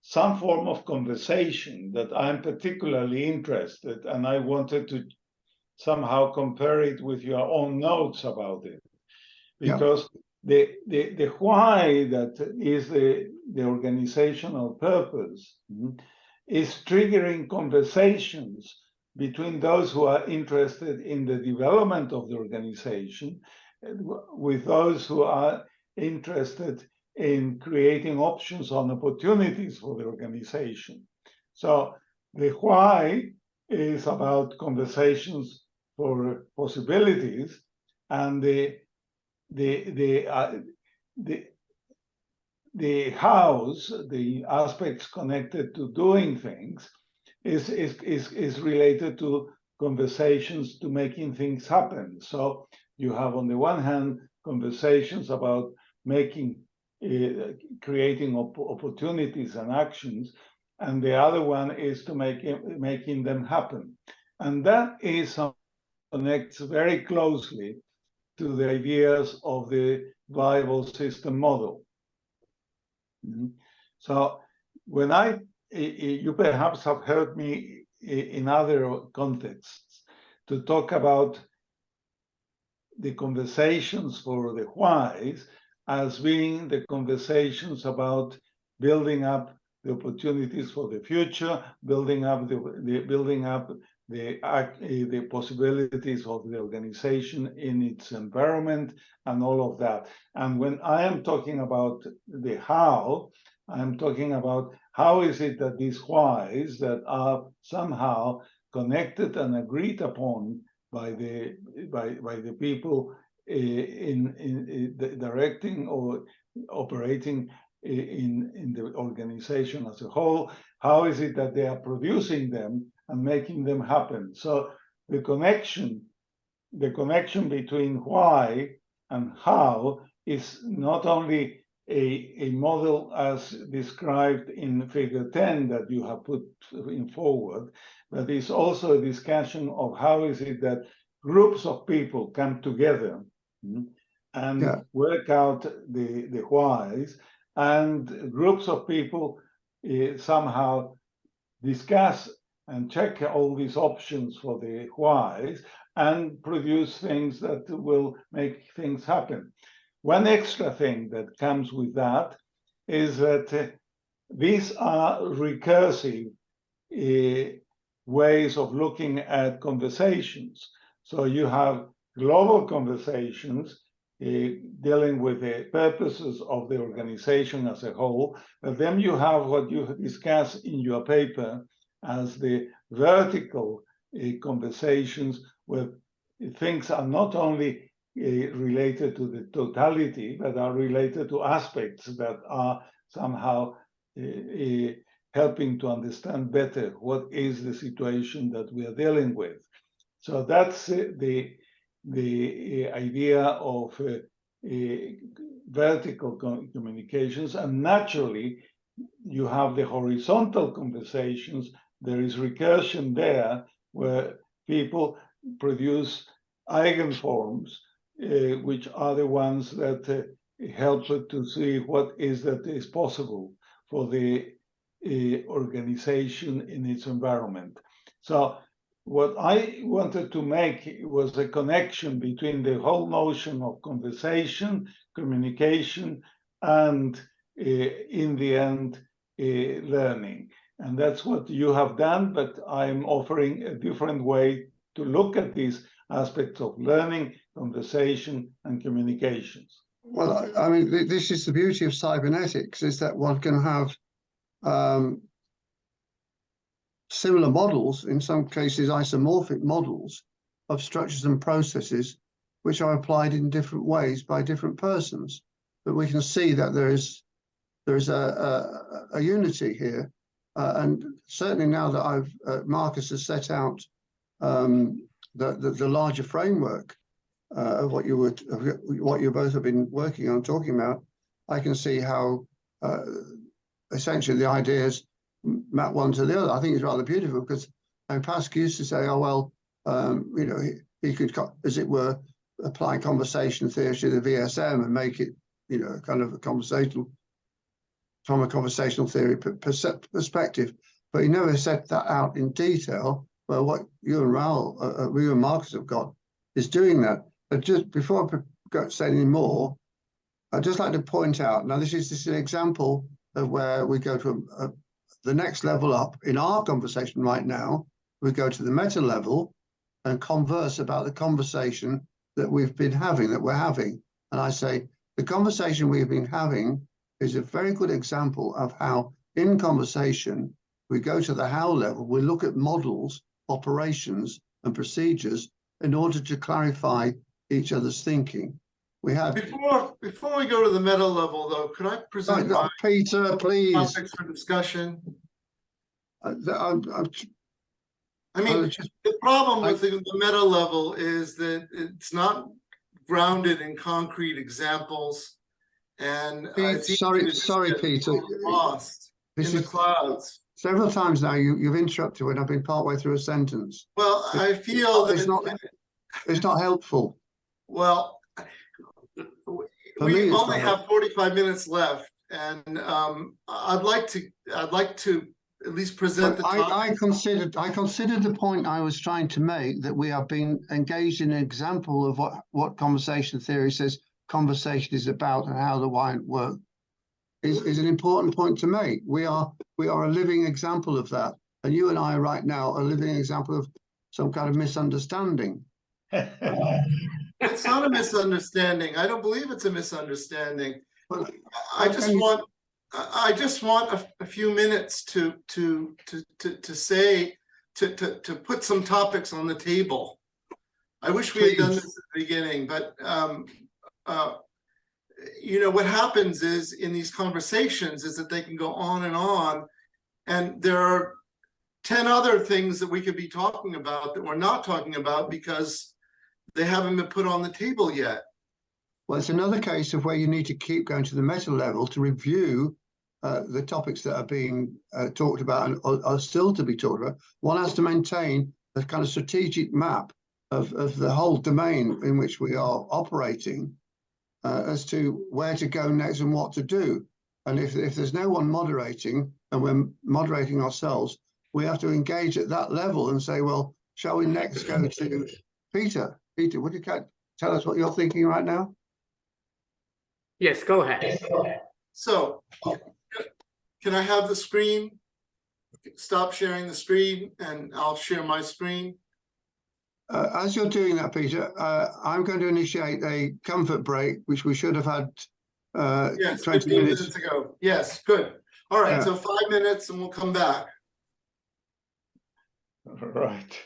some form of conversation that I'm particularly interested, and I wanted to somehow compare it with your own notes about it. Because the why that is the organizational purpose is triggering conversations between those who are interested in the development of the organization with those who are interested in creating options on opportunities for the organization. So the why is about conversations for possibilities, and the hows, the aspects connected to doing things, is related to conversations to making things happen. So you have, on the one hand, conversations about creating opportunities and actions, and the other one is to making them happen. And that connects very closely to the ideas of the viable system model. So when you perhaps have heard me in other contexts to talk about the conversations for the whys as being the conversations about building up the opportunities for the future, building up the possibilities of the organization in its environment, and all of that. And when I am talking about the how, I'm talking about how is it that these whys that are somehow connected and agreed upon by the people in directing or operating in the organization as a whole, how is it that they are producing them and making them happen? So the connection between why and how is not only a model as described in figure 10 that you have put in forward, but it's also a discussion of how is it that groups of people come together and work out the whys, and groups of people somehow discuss and check all these options for the whys and produce things that will make things happen. One extra thing that comes with that is that these are recursive ways of looking at conversations. So you have global conversations dealing with the purposes of the organization as a whole, but then you have what you discuss in your paper as the vertical conversations, where things are not only related to the totality, but are related to aspects that are somehow helping to understand better what is the situation that we are dealing with. So that's the idea of vertical communications, and naturally you have the horizontal conversations. There is recursion there, where people produce eigenforms, which are the ones that help to see what is that is possible for the organization in its environment. So what I wanted to make was a connection between the whole notion of conversation, communication, and in the end, learning. And that's what you have done, but I'm offering a different way to look at these aspects of learning, conversation, and communications. Well, I mean, this is the beauty of cybernetics, is that one can have similar models, in some cases isomorphic models, of structures and processes which are applied in different ways by different persons. But we can see that there is a unity here, and certainly now that Marcus has set out the larger framework of what you both have been working on, talking about, I can see how essentially the ideas map one to the other. I think it's rather beautiful because Pascal used to say, oh, well, you know, he could, as it were, apply conversation theory to the VSM and make it, you know, kind of a conversational, from a conversational theory perspective. But he never set that out in detail. Well, what you and Raul, you and Marcus have got is doing that. But just before I go say any more, I'd just like to point out, now this is an example of where we go to the next level up in our conversation right now. We go to the meta level and converse about the conversation that we've been having, that we're having. And I say, the conversation we've been having is a very good example of how in conversation, we go to the how level, we look at models, operations, and procedures in order to clarify each other's thinking. We have Before we go to the meta level, though, could I present my Peter, please. topics for discussion? I mean, the problem with the meta level is that it's not grounded in concrete examples, and sorry, Peter. Lost in the clouds. Several times now you've interrupted when I've been partway through a sentence. Well, I feel that it's not helpful. Well, we only have 45 minutes left, and I'd like to at least present the topic. I considered the point I was trying to make, that we have been engaged in an example of what conversation theory says conversation is about and how the why work is an important point to make. We are a living example of that, and you and I right now are a living example of some kind of misunderstanding. It's not a misunderstanding. I don't believe it's a misunderstanding. Well, I just want a few minutes to put some topics on the table. I wish we had done this at the beginning, but you know, what happens is in these conversations is that they can go on, and there are 10 other things that we could be talking about that we're not talking about because they haven't been put on the table yet. Well, it's another case of where you need to keep going to the meta level to review the topics that are being talked about and are still to be talked about. One has to maintain a kind of strategic map of the whole domain in which we are operating as to where to go next and what to do. And if there's no one moderating and we're moderating ourselves, we have to engage at that level and say, well, shall we next go to Peter? Peter, would you tell us what you're thinking right now? Yes, go ahead. So, can I have the screen? Stop sharing the screen and I'll share my screen. As you're doing that, Peter, I'm going to initiate a comfort break, which we should have had yes, 20 15 minutes ago. Yes, good. All right, Yeah. so 5 minutes and we'll come back. Right.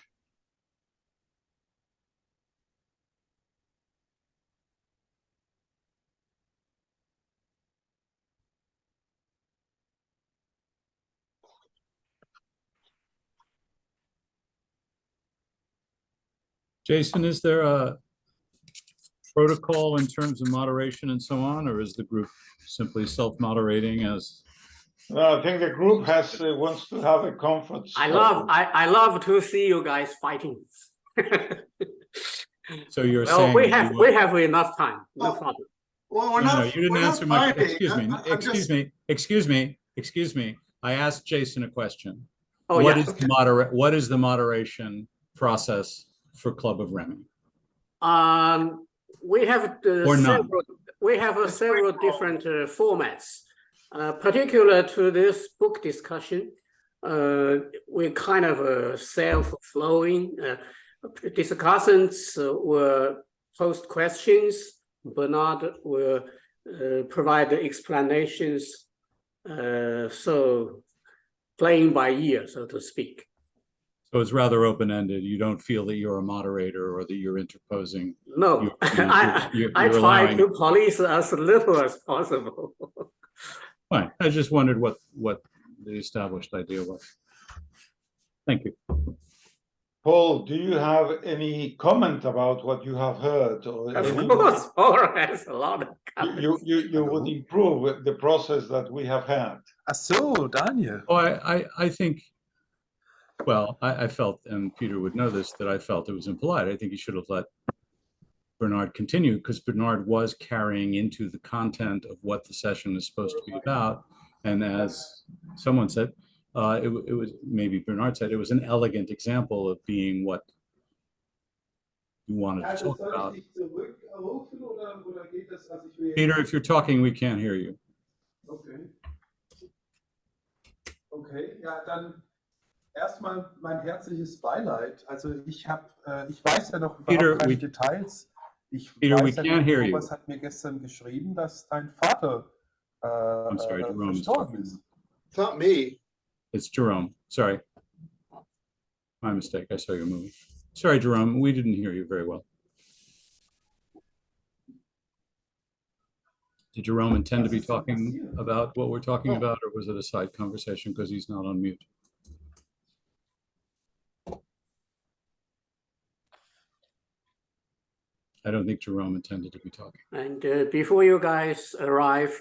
Jason, is there a protocol in terms of moderation and so on, or is the group simply self-moderating as? No, I think the group wants to have a conference. I love to see you guys fighting. So you're Well, saying we have enough time. No Oh. problem. Well, we're No, not. you didn't we're answer not my. fighting. Excuse me. I asked Jason a question. Oh, What yeah. What is the moderation process for Club of Remy? We have Or none. several different formats. Particular to this book discussion, we're kind of self-flowing. Discussants will post questions. Bernard will provide the explanations. So playing by ear, so to speak. So it's rather open-ended. You don't feel that you're a moderator or that you're interposing. No, You're I try allowing... to police as little as possible. Fine. I just wondered what the established idea was. Thank you. Paul, do you have any comment about what you have heard? Or Of any- course, Paul has a lot of comments. you would improve with the process that we have had. Ach so, Daniel. Oh, I think, well, I felt, and Peter would know this, that I felt it was impolite. I think he should have let Bernard continue, because Bernard was carrying into the content of what the session is supposed to be about. And as someone said, it was, maybe Bernard said, it was an elegant example of being what you wanted to talk about. Peter, if you're talking, we can't hear you. Okay. Okay, ja, dann erstmal mein herzliches Beileid. Also ich weiß ja noch Peter, überhaupt keine we- Details. Ich Peter, we weiß ja can't nur, hear you. Thomas hat mir gestern geschrieben, dass dein Vater I'm sorry, Jerome is verstorben talking. ist. It's not me. It's Jerome. Sorry. My mistake. I saw you moving. Sorry, Jerome. We didn't hear you very well. Did Jerome intend to be talking about what we're talking about, or was it a side conversation because he's not on mute? I don't think Jerome intended to be talking. And before you guys arrive,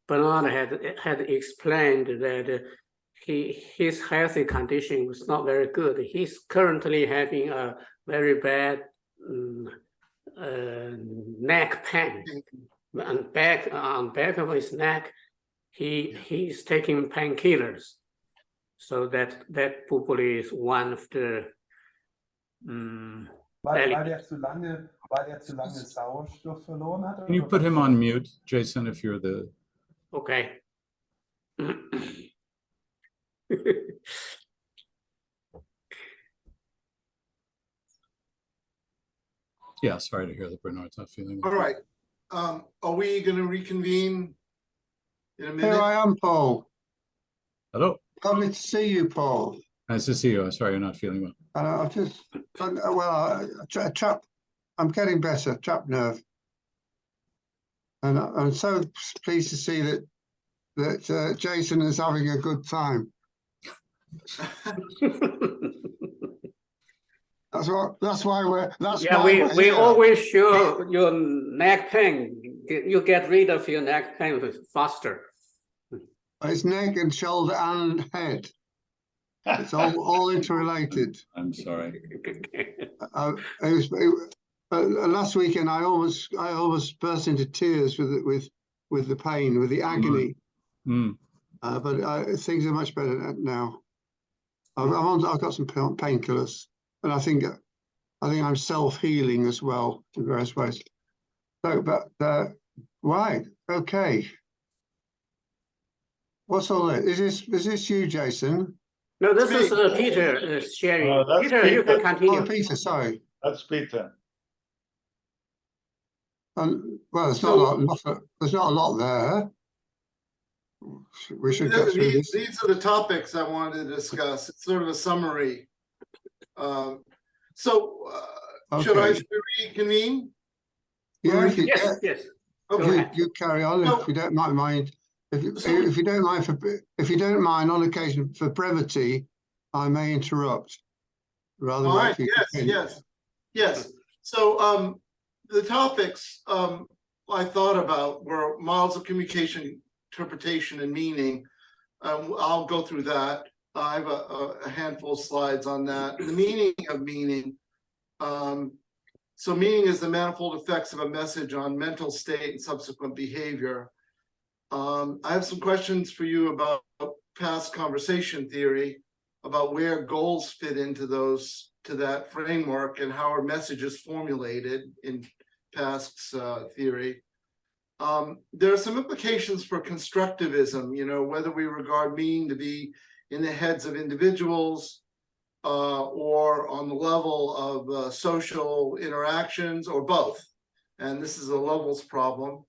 Bernard had explained that his healthy condition was not very good. He's currently having a very bad neck pain. On back of his neck, he's taking painkillers. So that probably is one of the Weil er zu lange Sauerstoff verloren hat? Can you oder put was? him on mute, Jason, if you're the... okay. Yeah, sorry to hear that Bernard's not feeling well. All right. Are we going to reconvene in a Here minute? I am, Paul. Hello. Lovely to see you, Paul. Nice to see you. I'm sorry you're not feeling well. And I've just, I'm getting better, trapped nerve. And I'm so pleased to see that Jason is having a good time. That's why we're we here. always show your neck pain. You get rid of your neck pain faster. It's neck and shoulder and head. It's all interrelated. I'm sorry. Last weekend I almost burst into tears with the pain, with the agony. But things are much better now. I've got some painkillers, and I think I'm self-healing as well in various ways. So, but right, okay. What's all that? Is this you, Jason? No, this is Peter sharing. that's Peter, you can Peter. continue. Oh, Peter, sorry. That's Peter. Well, there's not a lot there. We should get through this. These are the topics I wanted to discuss. It's sort of a summary. Should I reconvene? Yeah, Yes. Okay. you carry on if you don't mind. If you don't mind, on occasion for brevity, I may interrupt. Rather All than right. Yes. So the topics I thought about were models of communication, interpretation, and meaning. I'll go through that. I have a handful of slides on that. The meaning of meaning. So meaning is the manifold effects of a message on mental state and subsequent behavior. I have some questions for you about past conversation theory, about where goals fit into that framework and how our message is formulated in past theory. There are some implications for constructivism, whether we regard meaning to be in the heads of individuals or on the level of social interactions, or both. And this is a levels problem.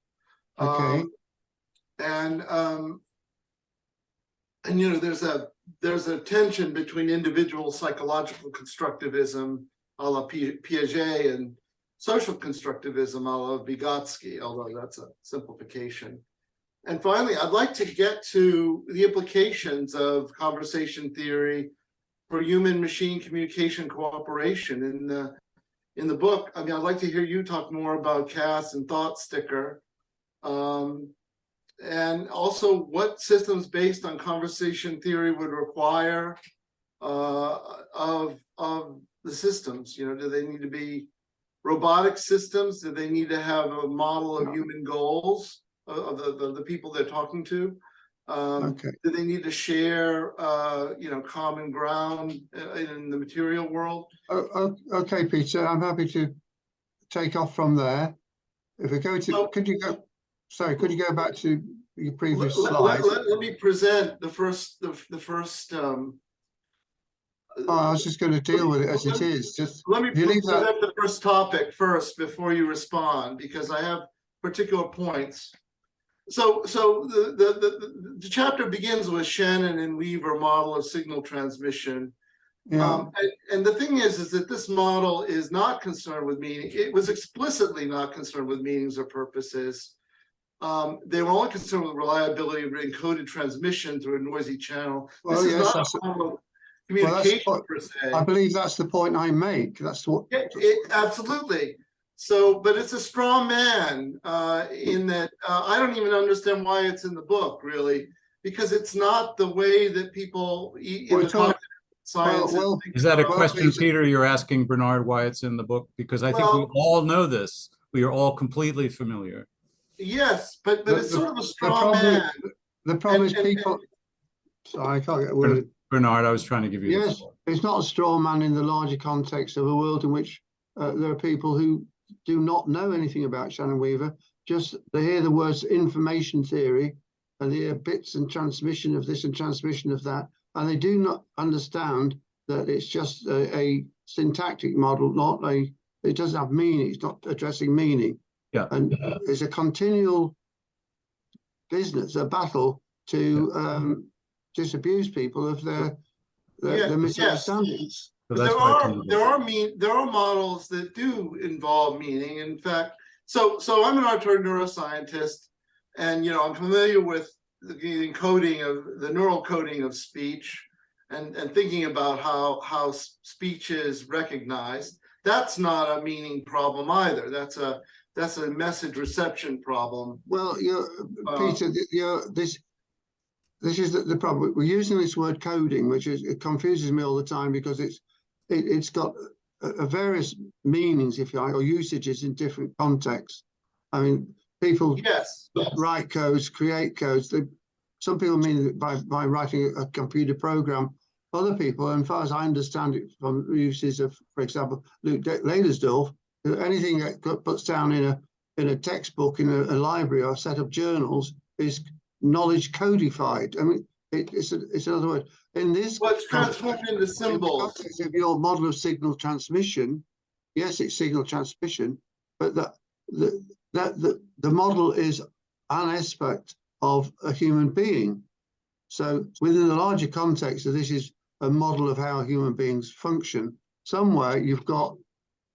Okay. There's a tension between individual psychological constructivism, a la Piaget, and social constructivism, a la Vygotsky, although that's a simplification. And finally, I'd like to get to the implications of conversation theory for human-machine communication cooperation in the book. I mean, I'd like to hear you talk more about CAS and Thought Sticker. And also what systems based on conversation theory would require of the systems. You know, do they need to be robotic systems? Do they need to have a model of human goals of the people they're talking to? Okay. Do they need to share, you know, common ground in the material world? Okay, Peter, I'm happy to take off from there. If we go to, So- could you go? Sorry, could you go back to your previous Let slide? me present the first. I was just going to deal with it as it is. Just Let me if you leave that. present the first topic first before you respond, because I have particular points. So the chapter begins with Shannon and Weaver model of signal transmission. Yeah. And the thing is that this model is not concerned with meaning. It was explicitly not concerned with meanings or purposes. They were only concerned with reliability of encoded transmission through a noisy channel. Well, This is yes, not a model of communication per se. I believe that's the point I make. That's what. Absolutely. So, but it's a straw man in that I don't even understand why it's in the book, really, because it's not the way that people in the cognitive sciences. Is that a about- question, Peter, you're asking Bernard why it's in the book? Because I think we Well- all know this. We are all completely familiar. Yes, but it's sort of a straw problem- man. The problem is And- people. Sorry, I can't get a word. Bernard, I was trying to give you the Yes, floor. it's not a straw man in the larger context of a world in which there are people who do not know anything about Shannon Weaver. Just they hear the words information theory and they hear bits and transmission of this and transmission of that, and they do not understand that it's just a syntactic model, not a. It doesn't have meaning. It's not addressing meaning. Yeah. And it's a continual business, a battle to disabuse people of their misunderstandings. So But that's why it's in the book. there are models that do involve meaning. In fact, so I'm an auditory neuroscientist, and you know I'm familiar with the encoding of the neural coding of speech, and thinking about how speech is recognized. That's not a meaning problem either. That's a message reception problem. Well, Peter, this is the problem. We're using this word coding, which it confuses me all the time because it's got various meanings, if you like, or usages in different contexts. I mean, people write codes, create codes. Some people mean it by writing a computer program. Other people, and as far as I understand it from uses of, for example, Luc Ledersdorf, anything that puts down in a textbook, in a library or a set of journals is knowledge codified. I mean, it's another word. In this, What's transformed into symbols? In the context of your model of signal transmission, yes, it's signal transmission, but the model is an aspect of a human being. So within the larger context of this is a model of how human beings function. Somewhere you've got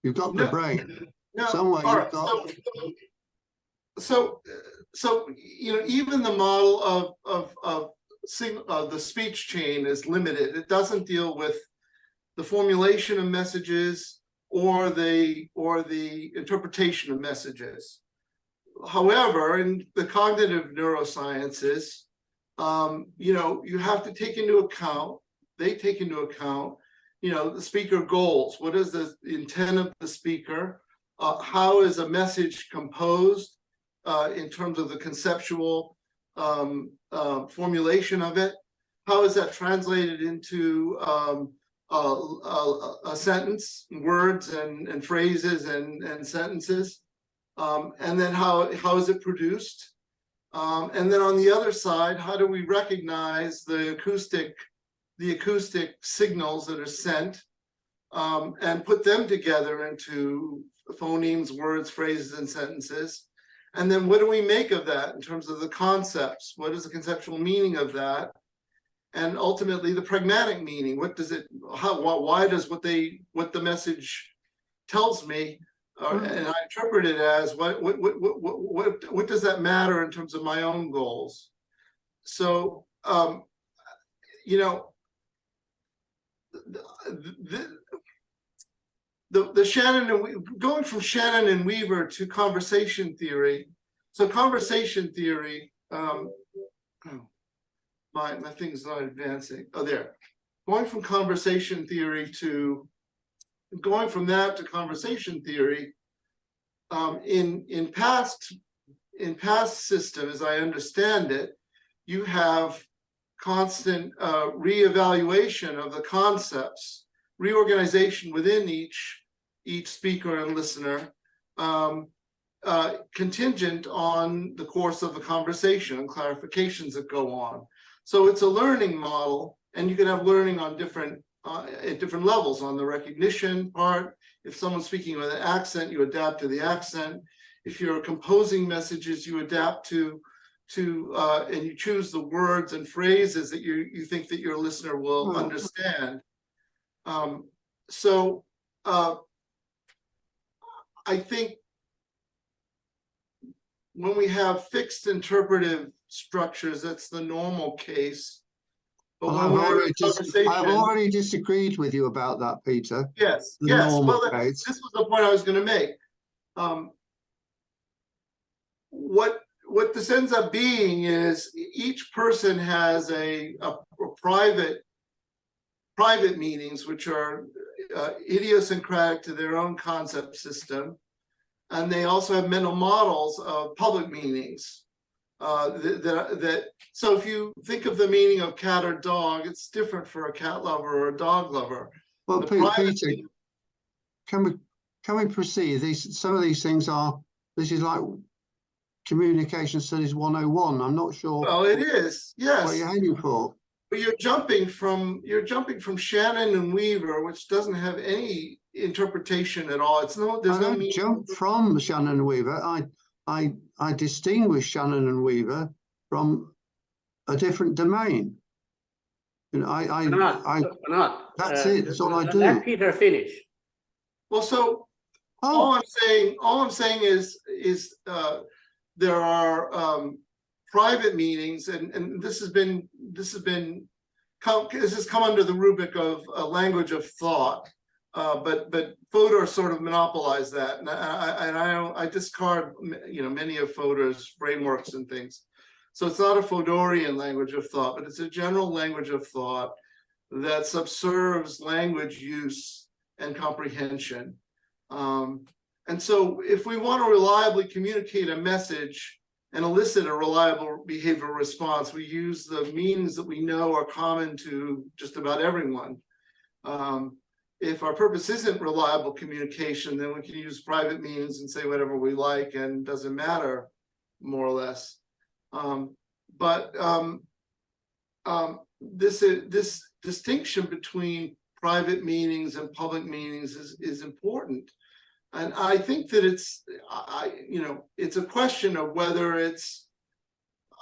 the brain. No, Somewhere all you've right, got. So you know, even the model of the speech chain is limited. It doesn't deal with the formulation of messages or the interpretation of messages. However, in the cognitive neurosciences, you know, you have to take into account. They take into account, you know, the speaker goals. What is the intent of the speaker? How is a message composed in terms of the conceptual formulation of it? How is that translated into a sentence, words and phrases and sentences? And then how is it produced? And then on the other side, how do we recognize the acoustic signals that are sent and put them together into phonemes, words, phrases, and sentences? And then what do we make of that in terms of the concepts? What is the conceptual meaning of that? And ultimately the pragmatic meaning. What does it, why does what the message tells me, and I interpret it as what does that matter in terms of my own goals? So, you know, the Shannon and going from Shannon and Weaver to conversation theory. So conversation theory, my thing's not advancing. Oh, there. Going from conversation theory to conversation theory, in past system, as I understand it, you have constant reevaluation of the concepts, reorganization within each speaker and listener, contingent on the course of the conversation and clarifications that go on. So it's a learning model, and you can have learning on different at different levels. On the recognition part, if someone's speaking with an accent, you adapt to the accent. If you're composing messages, you adapt to and you choose the words and phrases that you think that your listener will understand. I think when we have fixed interpretive structures, that's the normal case. But well, when I've already disagreed with you about that, Peter. Yes, The yes. normal Well, case. this was the point I was going to make. What this ends up being is each person has a private meanings, which are idiosyncratic to their own concept system, and they also have mental models of public meanings. So if you think of the meaning of cat or dog, it's different for a cat lover or a dog lover. Well, Peter, can we proceed? Some of these things this is like communication studies 101. I'm not sure. Well, it is, yes. What you're heading for. But you're jumping from Shannon and Weaver, which doesn't have any interpretation at all. There's no meaning. Jump from Shannon and Weaver. I distinguish Shannon and Weaver from a different domain. You know, that's it. That's all I do. Let Peter finish. Well, so all I'm saying is there are private meanings, and this has come under the rubric of a language of thought. But Fodor sort of monopolized that, and I discard many of Fodor's frameworks and things. So it's not a Fodorian language of thought, but it's a general language of thought that subserves language use and comprehension. And so if we want to reliably communicate a message and elicit a reliable behavioral response, we use the means that we know are common to just about everyone. If our purpose isn't reliable communication, then we can use private means and say whatever we like, and it doesn't matter, more or less. This distinction between private meanings and public meanings is important. And I think that it's a question of whether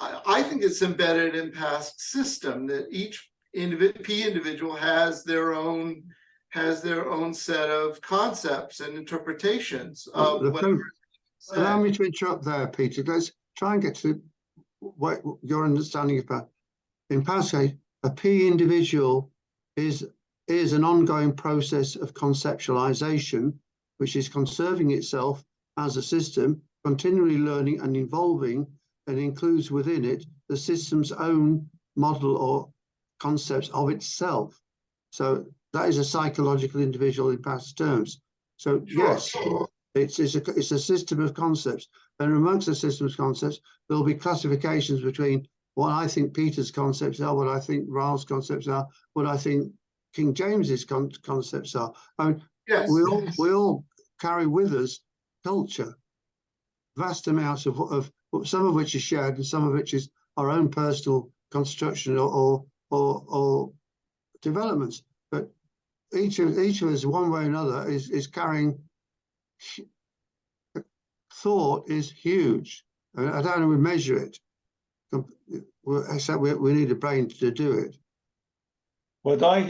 I think it's embedded in past system that each individual has their own set of concepts and interpretations of whatever. Allow me to interrupt there, Peter. Let's try and get to what your understanding about. In Pascal, a P individual is an ongoing process of conceptualization, which is conserving itself as a system, continually learning and evolving, and includes within it the system's own model or concepts of itself. So that is a psychological individual in past terms. So yes, it's a system of concepts, and amongst the system of concepts, there'll be classifications between what I think Peter's concepts are, what I think Raul's concepts are, what I think King James's concepts are. I mean, yes, we all carry with us culture, vast amounts of some of which is shared and some of which is our own personal construction or developments. But each of us, one way or another, is carrying. Thought is huge. I mean, I don't know how we measure it, except we need a brain to do it. What I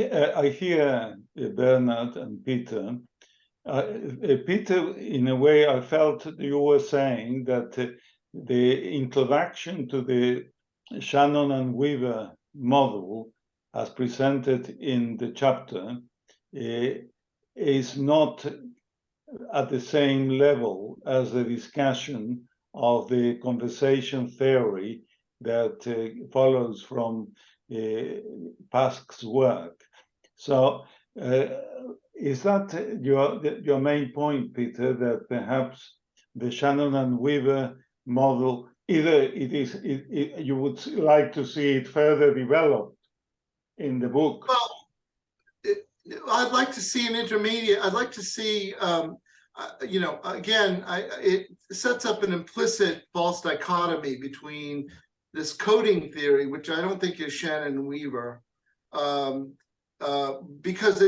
hear, Bernard and Peter, Peter, in a way, I felt you were saying that the introduction to the Shannon and Weaver model, as presented in the chapter, is not at the same level as the discussion of the conversation theory that follows from Pask's work. So is that your main point, Peter, that perhaps the Shannon and Weaver model, either you would like to see it further developed in the book? Well, I'd like to see an intermediate. I'd like to see, you know, again, it sets up an implicit false dichotomy between this coding theory, which I don't think is Shannon and Weaver, because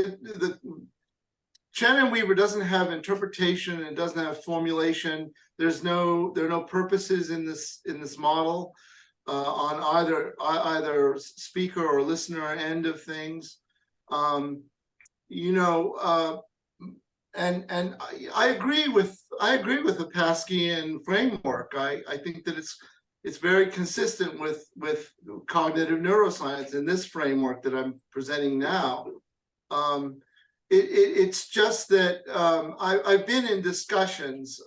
Shannon and Weaver doesn't have interpretation and doesn't have formulation. There are no purposes in this model on either speaker or listener end of things. You know, and I agree with the Paskian framework. I think that it's very consistent with cognitive neuroscience in this framework that I'm presenting now. It's just that I've been in discussions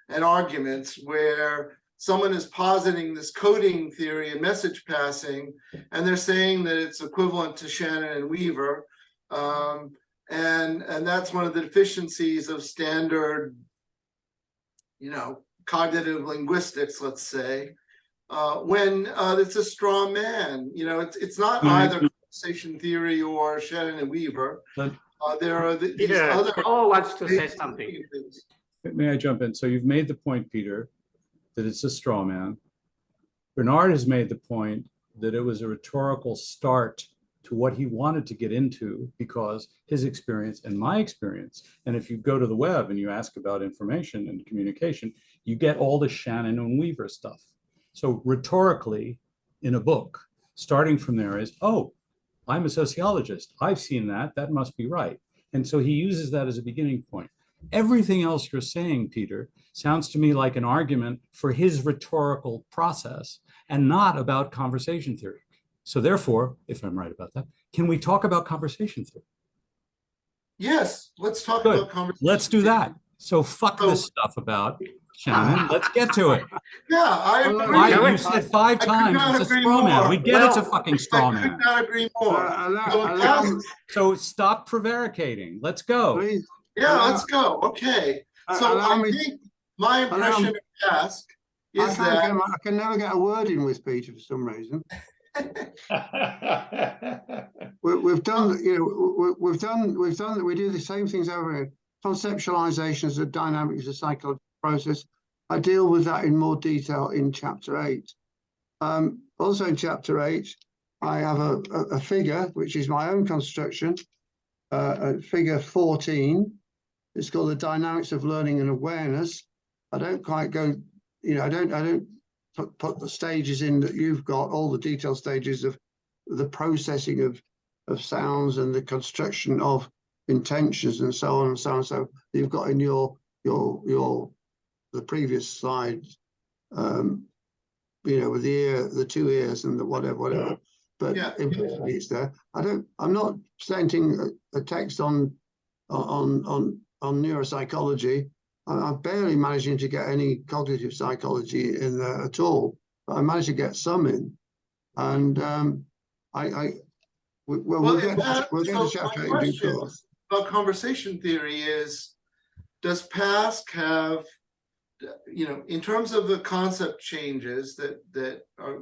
and arguments where someone is positing this coding theory and message passing, and they're saying that it's equivalent to Shannon and Weaver. And that's one of the deficiencies of standard, you know, cognitive linguistics, let's say, when it's a straw man. You know, it's not either conversation theory or Shannon and Weaver. There are these other. Raul wants to say something. May I jump in? So you've made the point, Peter, that it's a straw man. Bernard has made the point that it was a rhetorical start to what he wanted to get into, because his experience and my experience, and if you go to the web and you ask about information and communication, you get all the Shannon and Weaver stuff. So rhetorically, in a book, starting from there is, oh, I'm a sociologist. I've seen that. That must be right. And so he uses that as a beginning point. Everything else you're saying, Peter, sounds to me like an argument for his rhetorical process and not about conversation theory. So therefore, if I'm right about that, can we talk about conversation theory? Yes, let's talk about conversation. Let's do that. So fuck this stuff about Shannon. Let's get to it. Yeah, I agree. You said 5 times it's a straw man. We get it's a fucking straw man. I could not agree more. So stop prevaricating. Let's go. Please. Yeah, let's go. Okay. So I think my impression of Pask is that I can never get a word in with Peter for some reason. We've done, you know, we've done, we do the same things over here. Conceptualizations of dynamics of psychological process. I deal with that in more detail in chapter 8. Also in chapter 8, I have a figure, which is my own construction, figure 14. It's called the dynamics of learning and awareness. I don't quite go, you know, I don't put the stages in that you've got, all the detailed stages of the processing of sounds and the construction of intentions and so on and so on. So you've got in the previous slide, you know, with the ear, the 2 ears and the whatever. But yeah, implicitly it's there. I'm not presenting a text on neuropsychology. I'm barely managing to get any cognitive psychology in there at all, but I managed to get some in. And we'll get to chapter 8 in due course. About conversation theory is, does Pask have, you know, in terms of the concept changes that are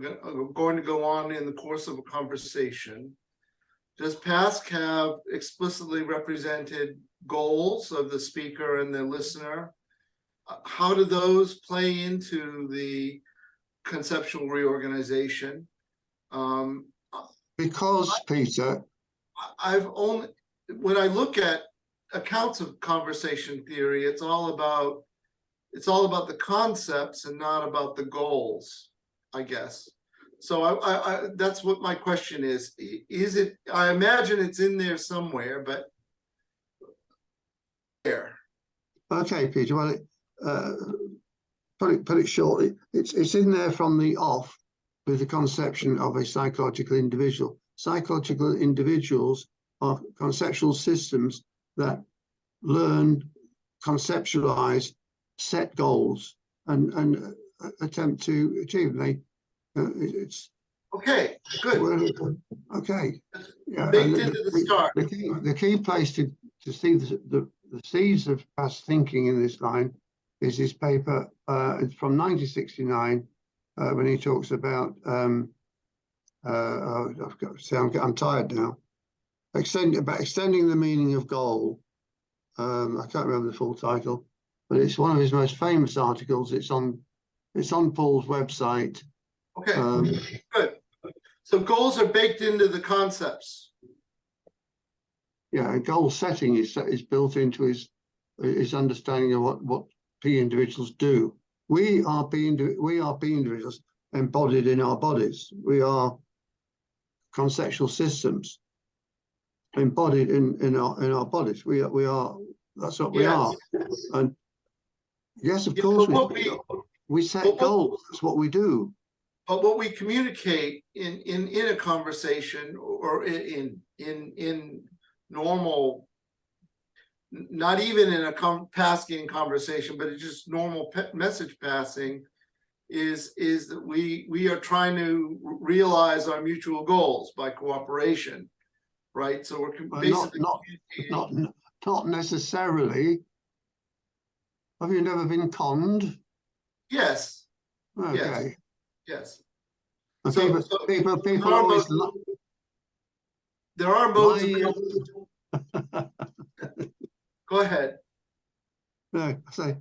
going to go on in the course of a conversation, does Pask have explicitly represented goals of the speaker and the listener? How do those play into the conceptual reorganization? Because, Peter, when I look at accounts of conversation theory, it's all about the concepts and not about the goals, I guess. So that's what my question is. Is it? I imagine it's in there somewhere, but where? Okay, Peter. Well, put it shortly. It's in there from the off with the conception of a psychological individual. Psychological individuals are conceptual systems that learn, conceptualize, set goals, and attempt to achieve them. It's Okay, good. okay. Yeah, Baked into the start. The key place to see the seeds of past thinking in this line is his paper. It's from 1969 when he talks about. I've got to say, I'm tired now. Extending the meaning of goal. I can't remember the full title, but it's one of his most famous articles. It's on Paul's website. Okay, good. So goals are baked into the concepts. Yeah, goal setting is built into his understanding of what P individuals do. We are P individuals embodied in our bodies. We are conceptual systems embodied in our bodies. We are. That's what we are. And yes, of course, we set goals. That's what we do. But what we communicate in a conversation or in normal, not even in a passing conversation, but it's just normal message passing, is that we are trying to realize our mutual goals by cooperation, right? So we're basically not necessarily. Have you never been conned? Yes. Okay. Yes. So people always. There are modes. Go ahead. No, I say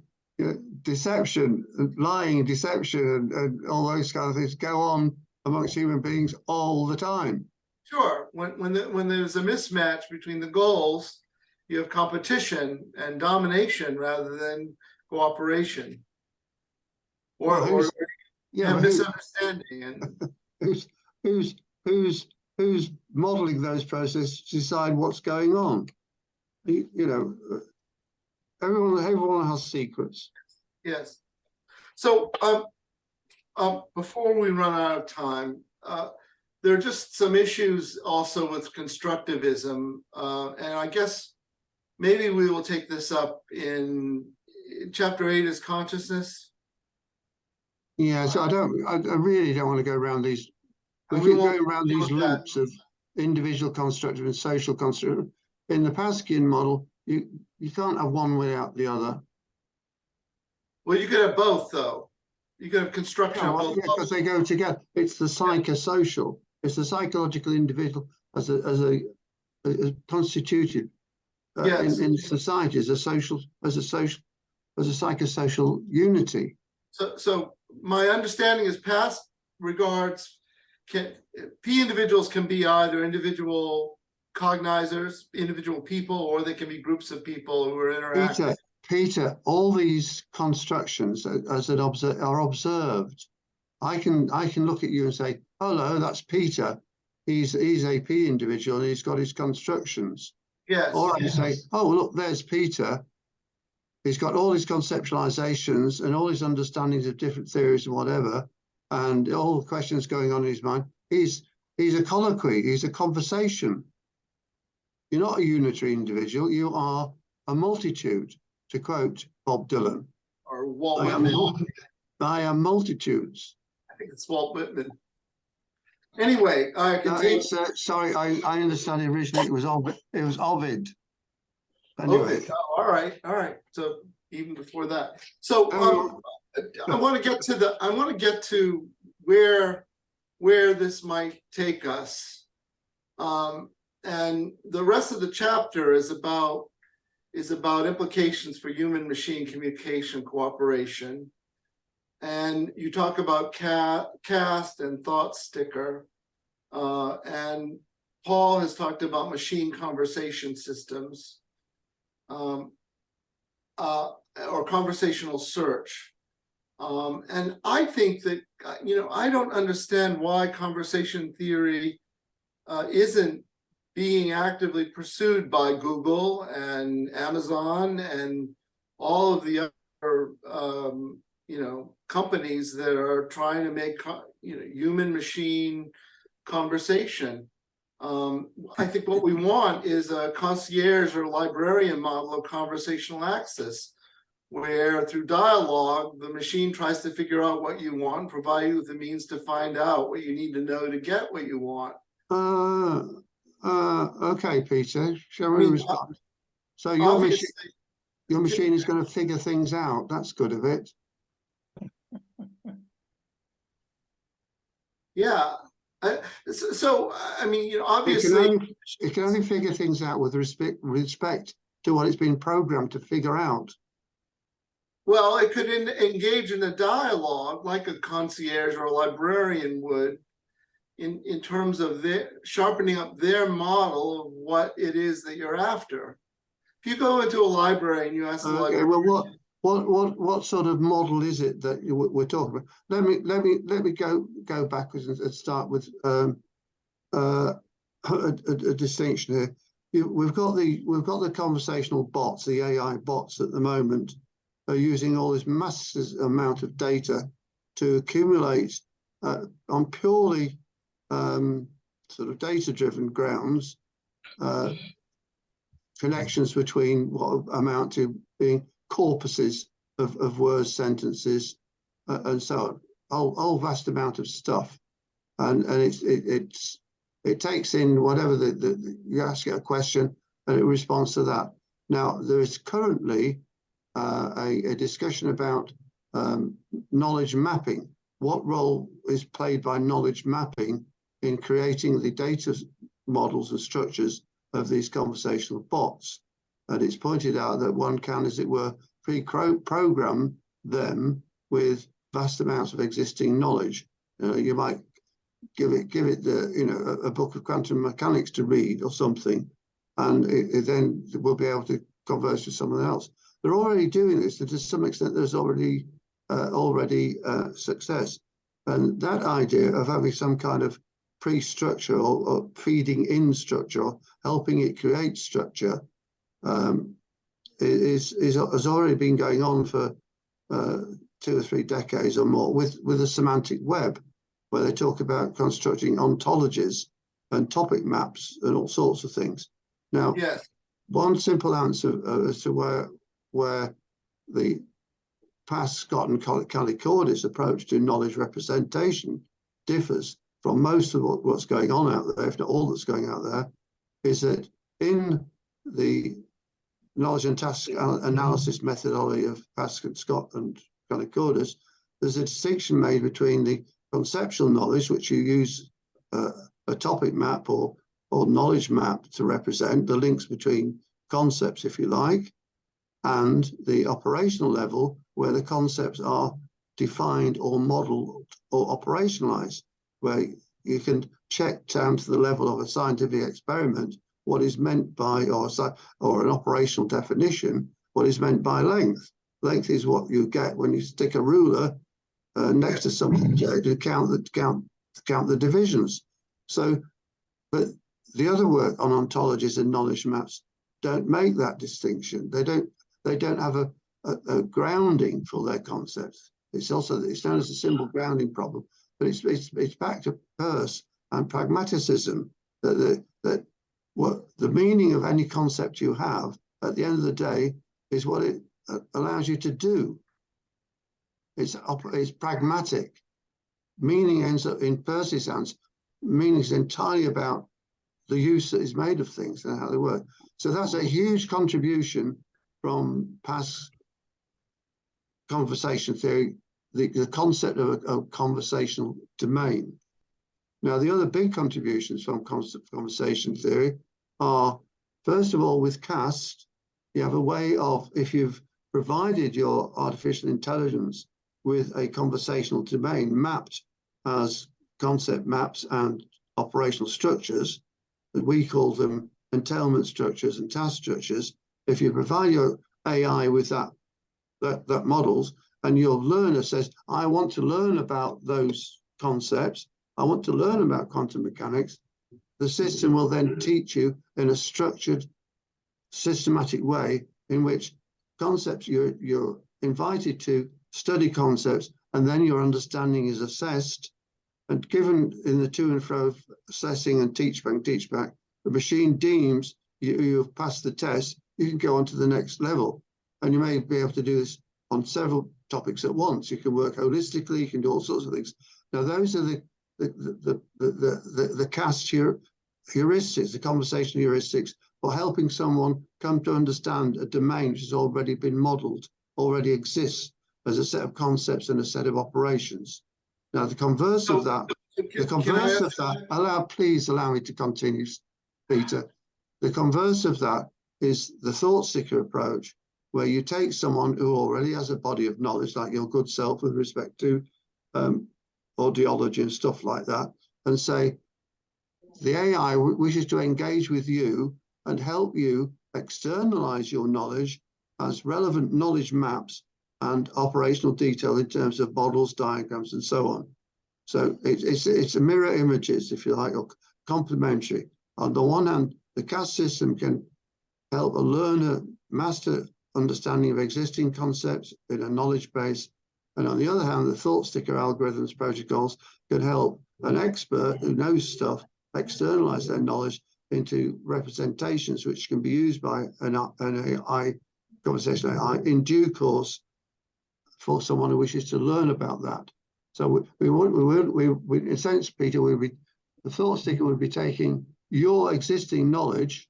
deception, lying, deception, and all those kind of things go on amongst human beings all the time. Sure. When there's a mismatch between the goals, you have competition and domination rather than cooperation. Or misunderstanding. And who's modeling those processes to decide what's going on? You know, everyone has secrets. Yes. So before we run out of time, there are just some issues also with constructivism, and I guess maybe we will take this up in chapter 8 is consciousness. Yeah, so I really don't want to go around these. We keep going around these loops of individual constructive and social constructive. In the Pasquian model, you can't have one without the other. Well, you could have both, though. You could have construction of both. Because they go together. It's the psychosocial. It's the psychological individual as constituted in society as a psychosocial unity. So my understanding is past regards P individuals can be either individual cognizers, individual people, or they can be groups of people who are interacting. Peter, all these constructions are observed. I can look at you and say, hello, that's Peter. He's a P individual and he's got his constructions. Yes. Or I can say, oh, look, there's Peter. He's got all his conceptualizations and all his understandings of different theories and whatever, and all the questions going on in his mind. He's a colloquy. He's a conversation. You're not a unitary individual. You are a multitude, to quote Bob Dylan. Or Walt Whitman. I am multitudes. I think it's Walt Whitman. Anyway, I continue. Sorry, I understand originally it was Ovid. Anyway. Ovid. Oh, all right. So even before that. So I want to get to where this might take us. And the rest of the chapter is about implications for human machine communication cooperation. And you talk about cast and thought sticker. And Paul has talked about machine conversation systems, or conversational search. And I think that, I don't understand why conversation theory isn't being actively pursued by Google and Amazon and all of the other, companies that are trying to make, human machine conversation. I think what we want is a concierge or librarian model of conversational access, where through dialogue, the machine tries to figure out what you want, provide you with the means to find out what you need to know to get what you want. Okay, Peter, shall I we mean, respond? So your obviously, machine is going to figure things out. That's good of it. yeah. So I mean, you know, obviously, It can only figure things out with respect to what it's been programmed to figure out. well, it could engage in a dialogue like a concierge or a librarian would, in terms of sharpening up their model of what it is that you're after. If you go into a library and you ask the Okay, librarian, well, what sort of model is it that we're talking about? Let me go backwards and start with a distinction here. We've got the conversational bots, the AI bots at the moment, are using all this massive amount of data to accumulate on purely sort of data-driven grounds, connections between what amount to being corpuses of words, sentences, and so on. Whole vast amount of stuff, and it takes in whatever you ask it a question and it responds to that. Now there is currently a discussion about knowledge mapping. What role is played by knowledge mapping in creating the data models and structures of these conversational bots? And it's pointed out that one can, as it were, pre-program them with vast amounts of existing knowledge. You might give it a book of quantum mechanics to read or something, and it then will be able to converse with someone else. They're already doing this, and to some extent there's already success. And that idea of having some kind of pre-structure or feeding in structure, or helping it create structure, has already been going on for 2 or 3 decades or more with the semantic web, where they talk about constructing ontologies and topic maps and all sorts of things. Now, yes, one simple answer as to where the Scott and Calicordi's approach to knowledge representation differs from most of what's going on out there, if not all that's going out there, is that in the knowledge and task analysis methodology of Pascal, Scott and Calicordi's, there's a distinction made between the conceptual knowledge, which you use a topic map or knowledge map to represent the links between concepts, if you like, and the operational level, where the concepts are defined or modeled or operationalized, where you can check down to the level of a scientific experiment what is meant by, or an operational definition, what is meant by length. Length is what you get when you stick a ruler next to something to count the divisions. So, but the other work on ontologies and knowledge maps don't make that distinction. They don't have a grounding for their concepts. It's known as a symbol grounding problem, but it's back to Peirce and pragmaticism, that what the meaning of any concept you have at the end of the day is what it allows you to do. It's pragmatic. Meaning ends up, in Peirce's hands, meaning is entirely about the use that is made of things and how they work. So that's a huge contribution from past conversation theory, the concept of a conversational domain. Now, the other big contributions from conversation theory are, first of all, with CAST, you have a way of, if you've provided your artificial intelligence with a conversational domain mapped as concept maps and operational structures, that we call them entailment structures and task structures. If you provide your AI with that models, and your learner says, I want to learn about those concepts, I want to learn about quantum mechanics, the system will then teach you in a structured, systematic way in which concepts you're invited to study concepts, and then your understanding is assessed And given in the to and fro of assessing and teach back, the machine deems you've passed the test, you can go on to the next level. And you may be able to do this on several topics at once. You can work holistically, you can do all sorts of things. Now, those are the CAST heuristics, the conversational heuristics, for helping someone come to understand a domain which has already been modeled, already exists as a set of concepts and a set of operations. Now, the converse of that, please allow me to continue, Peter. The converse of that is the thought seeker approach, where you take someone who already has a body of knowledge, like your good self with respect to audiology and stuff like that, and say, the AI wishes to engage with you and help you externalize your knowledge as relevant knowledge maps and operational detail in terms of models, diagrams, and so on. So it's a mirror images, if you like, or complementary. On the one hand, the CAST system can help a learner master understanding of existing concepts in a knowledge base. And on the other hand, the thought sticker algorithms protocols can help an expert who knows stuff externalize their knowledge into representations which can be used by an AI, conversational AI, in due course for someone who wishes to learn about that. So we in a sense, Peter, the thought sticker would be taking your existing knowledge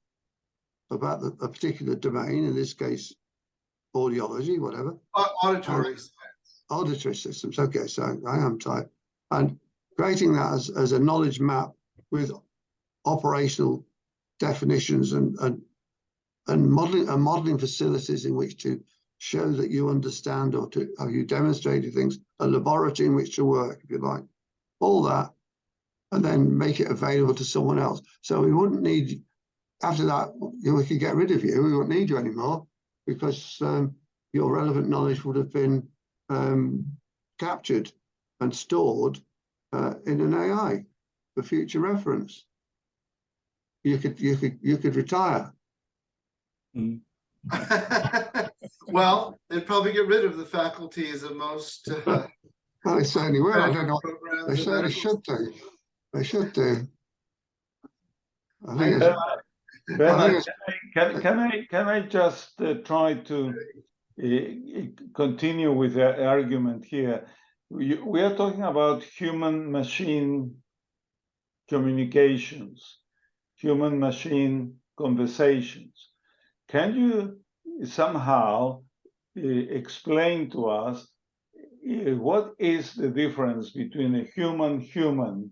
about a particular domain, in this case, audiology, whatever. Auditory systems. Okay, so I am tired. And creating that as a knowledge map with operational definitions and modeling facilities in which to show that you understand, or to have you demonstrated things, a laboratory in which to work, if you like, all that, and then make it available to someone else. So we wouldn't need, after that, we could get rid of you. We wouldn't need you anymore, because your relevant knowledge would have been captured and stored in an AI for future reference. You could retire. Mm. Well, they'd probably get rid of the faculties of most. Well, they certainly will. I don't know. They certainly should do. They should do. I think Bernard, can I just try to continue with the argument here? We are talking about human-machine communications, human-machine conversations. Can you somehow explain to us what is the difference between a human-human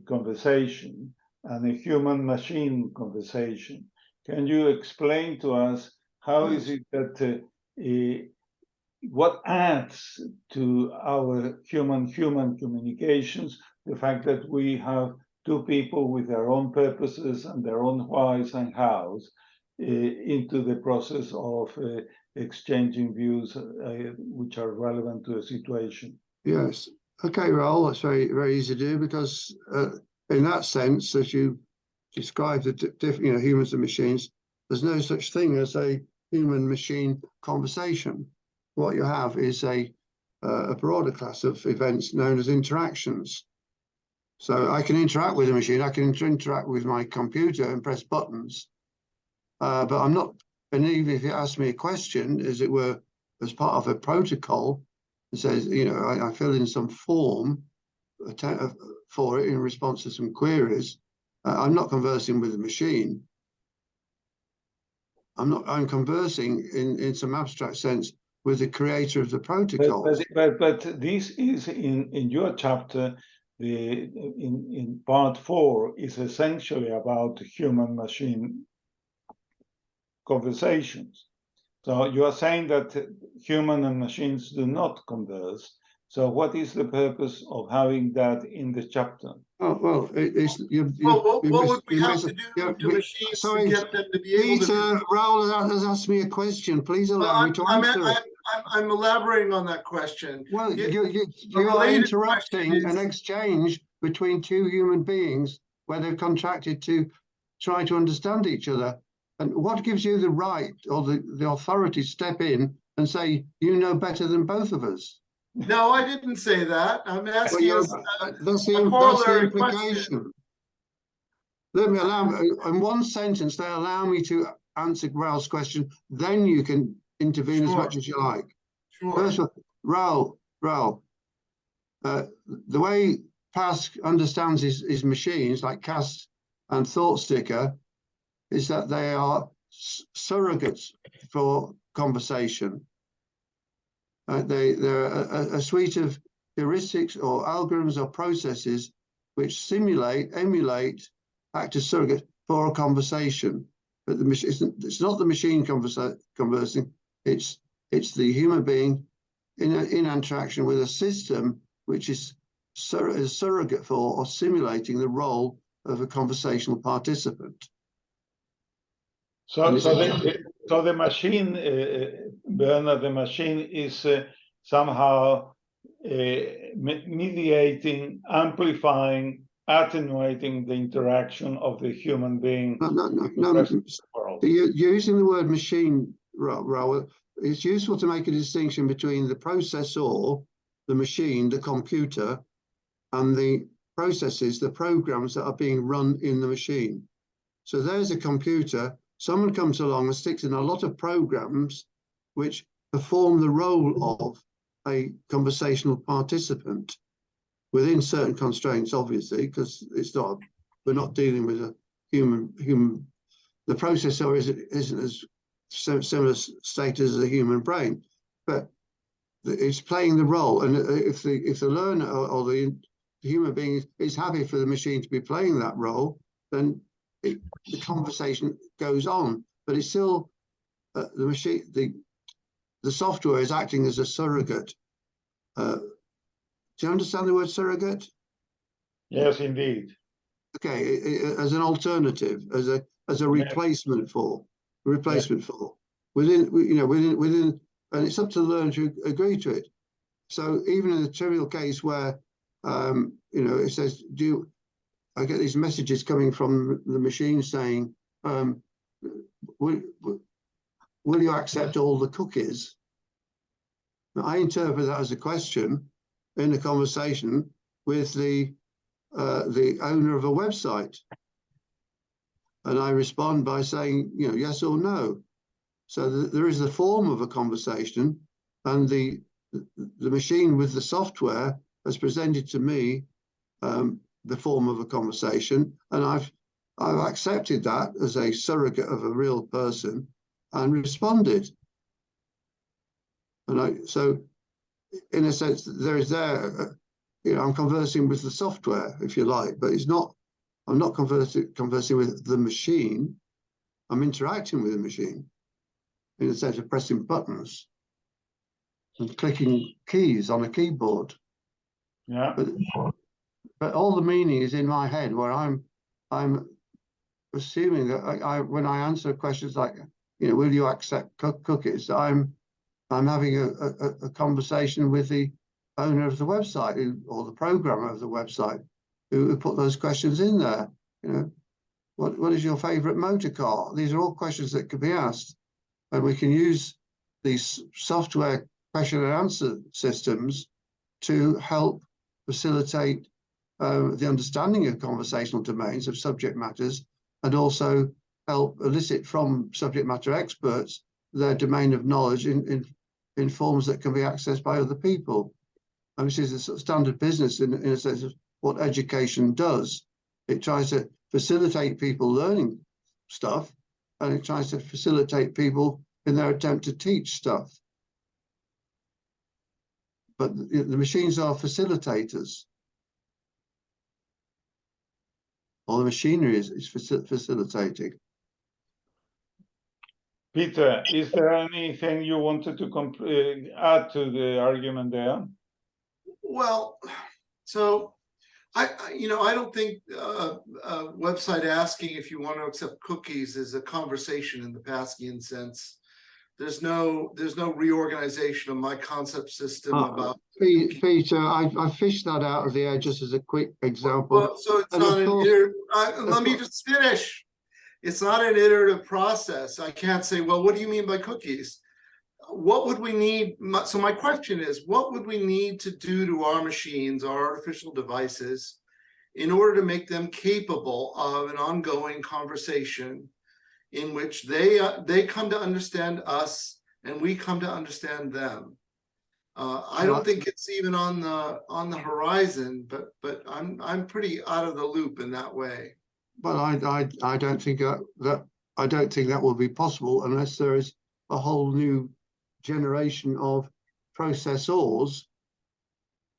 conversation and a human-machine conversation? Can you explain to us how is it that what adds to our human-human communications the fact that we have two people with their own purposes and their own whys and hows into the process of exchanging views which are relevant to a situation? Yes. Okay, Raul, that's very, very easy to do, because in that sense, as you described the different, humans and machines, there's no such thing as a human-machine conversation. What you have is a broader class of events known as interactions. So I can interact with a machine, I can interact with my computer and press buttons, but I'm not, and even if you ask me a question, as it were, as part of a protocol, it says, I fill in some form for it in response to some queries. I'm not conversing with the machine. I'm conversing in some abstract sense with the creator of the protocol. But this is in your chapter, in part 4, is essentially about human-machine conversations. So you are saying that human and machines do not converse. So what is the purpose of having that in the chapter? Oh, well, what would we have to do to machines to get them to be able to... Raul has asked me a question. Please allow me to answer it. I'm elaborating on that question. Well, you are interrupting an exchange between two human beings where they've contracted to try to understand each other. And what gives you the right or the authority to step in and say, you know better than both of us? No, I didn't say that. I'm Well, asking us that's a the corollary implication. Let me allow in one sentence. They allow me to answer Raul's question. Then you can intervene as much as you like. Sure. First of all, Raul, the way Pask understands his machines, like Cast and Thought Sticker, is that they are surrogates for conversation. They're a suite of heuristics or algorithms or processes which emulate, act as surrogate for a conversation. But the machine, it's not the machine conversing, it's the human being in interaction with a system which is surrogate for or simulating the role of a conversational participant. So the machine, Bernard, the machine is somehow mediating, amplifying, attenuating the interaction of the human being. No. You're using the word machine, Raul. It's useful to make a distinction between the processor, the machine, the computer, and the processes, the programs that are being run in the machine. So there's a computer. Someone comes along and sticks in a lot of programs which perform the role of a conversational participant within certain constraints, obviously, because we're not dealing with a human. The processor isn't as similar state as a human brain, but it's playing the role. And if the learner or the human being is happy for the machine to be playing that role, then the conversation goes on. But it's still the machine. The software is acting as a surrogate. Do you understand the word surrogate? Yes, indeed. Okay, as an alternative, as a replacement for within, and it's up to the learner to agree to it. So even in the trivial case where it says, I get these messages coming from the machine saying, will you accept all the cookies? Now, I interpret that as a question in a conversation with the owner of a website. And I respond by saying, yes or no. So there is the form of a conversation, and the machine with the software has presented to me the form of a conversation, and I've accepted that as a surrogate of a real person and responded. And so in a sense, I'm conversing with the software, if you like, but I'm not conversing with the machine. I'm interacting with the machine in a sense of pressing buttons and clicking keys on a keyboard. Yeah. But all the meaning is in my head, where I'm assuming that when I answer questions like, will you accept cookies? I'm having a conversation with the owner of the website or the programmer of the website who put those questions in there. What is your favorite motor car? These are all questions that could be asked, and we can use these software question and answer systems to help facilitate the understanding of conversational domains of subject matters, and also help elicit from subject matter experts their domain of knowledge in forms that can be accessed by other people. And this is a sort of standard business in a sense of what education does. It tries to facilitate people learning stuff, and it tries to facilitate people in their attempt to teach stuff. But the machines are facilitators. Or the machinery is facilitating. Peter, is there anything you wanted to add to the argument there? Well, so I don't think a website asking if you want to accept cookies is a conversation in the Paskian sense. There's no reorganization of my concept system about Peter. I fished that out of the air just as a quick example. Well, so it's not let me just finish. It's not an iterative process. I can't say, well, what do you mean by cookies? what would we need? So my question is, what would we need to do to our machines, our artificial devices, in order to make them capable of an ongoing conversation in which they come to understand us and we come to understand them? I don't think it's even on the horizon, but I'm pretty out of the loop in that way. But I don't think that will be possible unless there is a whole new generation of processors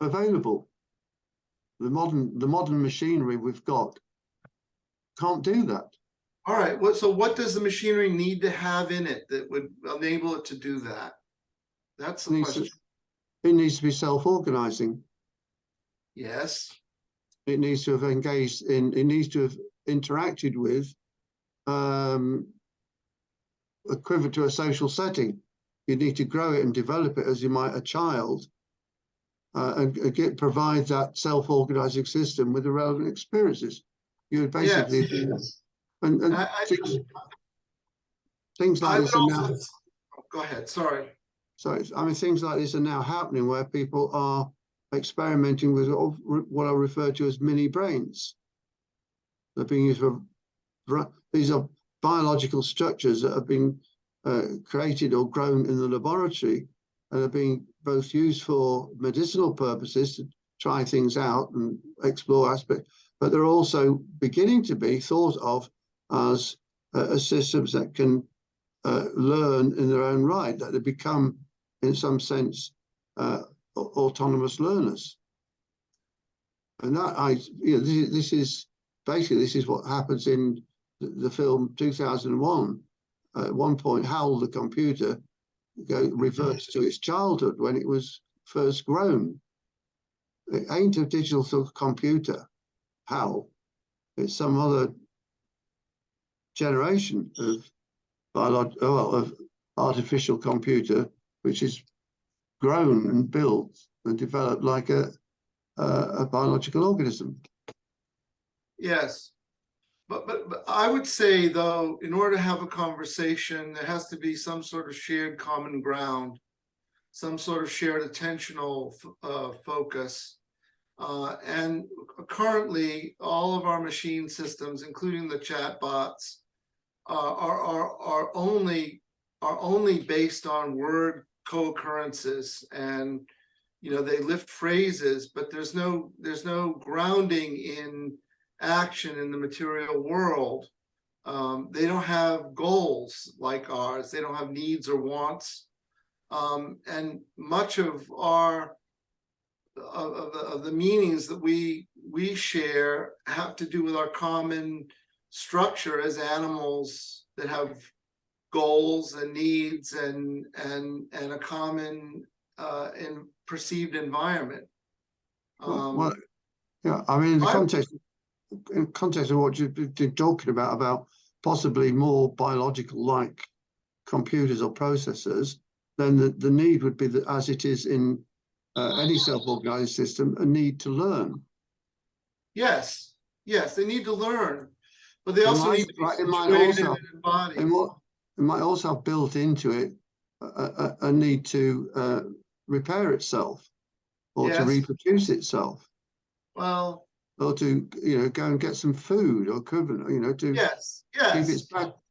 available. The modern machinery we've got can't do that. All right. So what does the machinery need to have in it that would enable it to do that? That's the question. It needs to be self-organizing. Yes. It needs to have engaged in. It needs to have interacted with equivalent to a social setting. You need to grow it and develop it as you might a child, and provide that self-organizing system with the relevant experiences. You would basically, yes. and things like this are now. Go ahead. Sorry. So I mean, things like this are now happening where people are experimenting with what I refer to as mini brains. They're being used for. These are biological structures that have been created or grown in the laboratory and are being both used for medicinal purposes to try things out and explore aspects, but they're also beginning to be thought of as systems that can learn in their own right, that they become, in some sense, autonomous learners. And that this is what happens in the film 2001. At one point, HAL, the computer, reverts to its childhood when it was first grown. It ain't a digital computer, HAL. It's some other generation of artificial computer, which is grown and built and developed like a biological organism. Yes. But I would say, though, in order to have a conversation, there has to be some sort of shared common ground, some sort of shared attentional focus. And currently, all of our machine systems, including the chatbots, are only based on word co-occurrences, and they lift phrases, but there's no grounding in action in the material world. They don't have goals like ours. They don't have needs or wants. And much of the meanings that we share have to do with our common structure as animals that have goals and needs and a common and perceived environment. Well, yeah, I mean, in the context of what you've been talking about possibly more biological-like computers or processors, then the need would be that, as it is in any self-organized system, a need to learn. Yes, they need to learn, but they also need to be situated and embodied. It might also have built into it a need to repair itself, or to reproduce itself. Well, or to go and get some food, or equivalent, to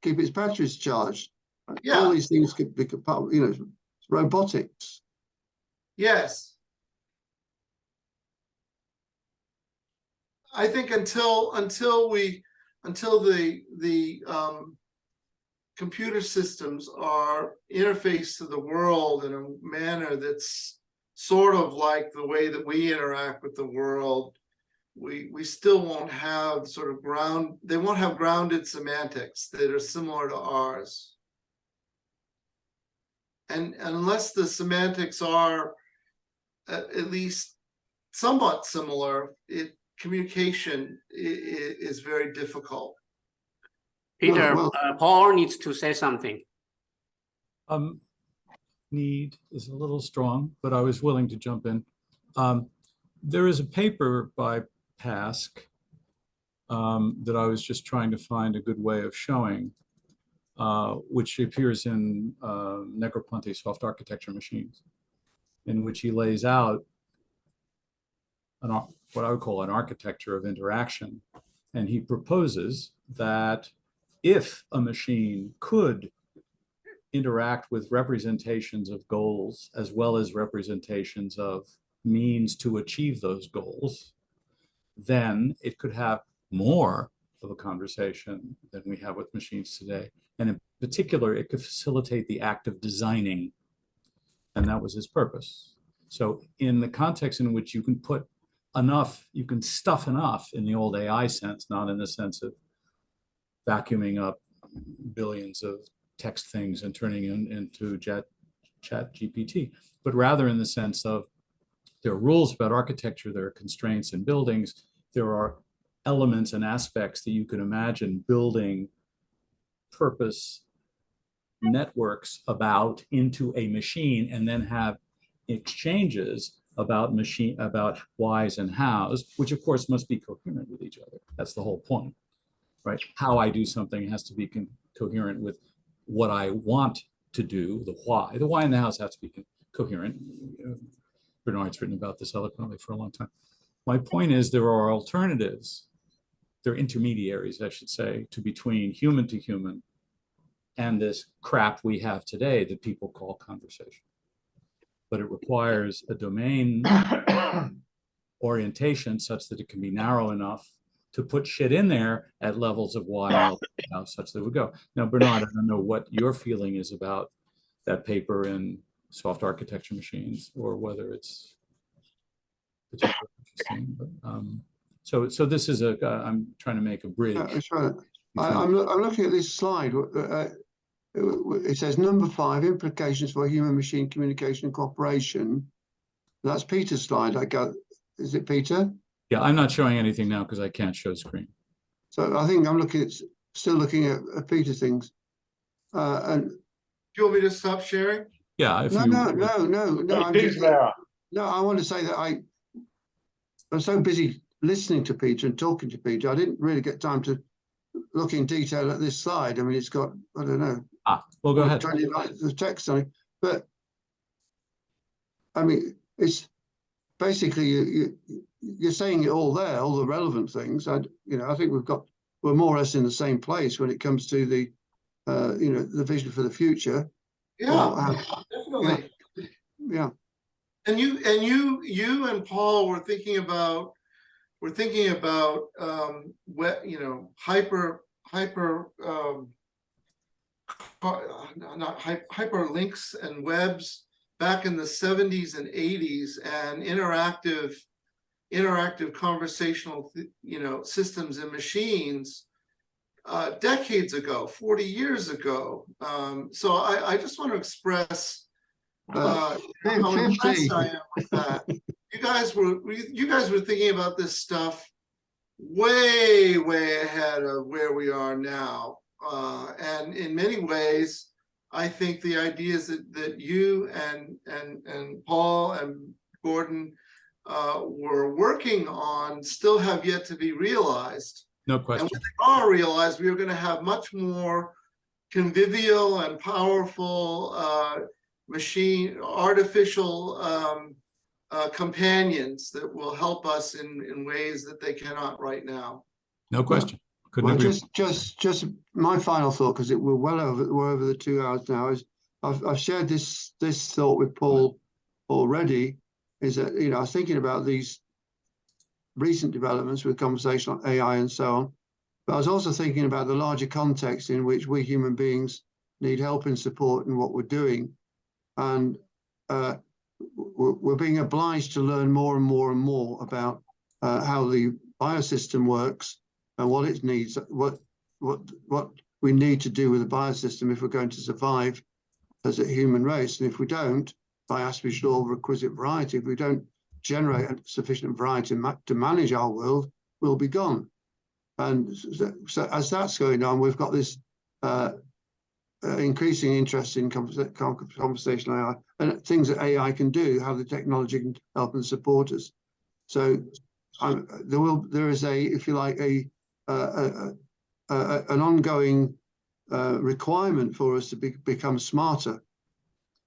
keep its batteries charged. Yeah. All these things could be part of, robotics. Yes. I think until the computer systems are interfaced to the world in a manner that's sort of like the way that we interact with the world, we still won't have they won't have grounded semantics that are similar to ours. And unless the semantics are at least somewhat similar, communication is very difficult. Peter, Paul needs to say something. Need is a little strong, but I was willing to jump in. There is a paper by Pask that I was just trying to find a good way of showing. which appears in Negroponte's Soft Architecture Machines, in which he lays out what I would call an architecture of interaction. And he proposes that if a machine could interact with representations of goals as well as representations of means to achieve those goals, then it could have more of a conversation than we have with machines today. And in particular, it could facilitate the act of designing. And that was his purpose. So in the context in which you can put enough, you can stuff enough in the old AI sense, not in the sense of vacuuming up billions of text things and turning into chat GPT, but rather in the sense of there are rules about architecture, there are constraints in buildings, there are elements and aspects that you can imagine building purpose networks about into a machine, and then have exchanges about whys and hows, which of course must be coherent with each other. That's the whole point, right? How I do something has to be coherent with what I want to do, the why. The why and the hows have to be coherent. Bernard's written about this eloquently for a long time. My point is there are alternatives, there are intermediaries, I should say, between human to human and this crap we have today that people call conversation. But it requires a domain orientation such that it can be narrow enough to put shit in there at levels of why and how such that would go. Now, Bernard, I don't know what your feeling is about that paper in Soft Architecture Machines, or whether it's particularly interesting. But, so this is I'm trying to make a bridge. I'm looking at this slide. It says number 5, implications for human-machine communication and cooperation. That's Peter's slide. Is it Peter? Yeah, I'm not showing anything now because I can't show screen. So I think I'm still looking at Peter's things. And Do you want me to stop sharing? Yeah. No, I want to say that I'm so busy listening to Peter and talking to Peter, I didn't really get time to look in detail at this slide. I mean, it's got, I don't know. Well, go ahead. 20 lines of text on it, but I mean, it's basically you're saying it all there, all the relevant things. I think we're more or less in the same place when it comes to the the vision for the future. Yeah, definitely. Yeah. And you and Paul were thinking about hyperlinks and webs back in the 70s and 80s, and interactive conversational systems and machines decades ago, 40 years ago. So I just want to express how impressed I am with that. You guys were thinking about this stuff way ahead of where we are now, and in many ways, I think the ideas that you and Paul and Gordon were working on still have yet to be realized. No question. And when they are realized, we are going to have much more convivial and powerful artificial companions that will help us in ways that they cannot right now. No question. Well, just my final thought, because we're over the 2 hours now, is I've shared this thought with Paul already, is that I was thinking about these recent developments with conversational AI and so on, but I was also thinking about the larger context in which we human beings need help and support in what we're doing, and we're being obliged to learn more and more and more about how the biosystem works and what it needs, what we need to do with the biosystem if we're going to survive as a human race. And if we don't, by aspirational requisite variety, if we don't generate sufficient variety to manage our world, we'll be gone. And so as that's going on, we've got this increasing interest in conversational AI and things that AI can do, how the technology can help and support us. So there is if you like, an ongoing requirement for us to become smarter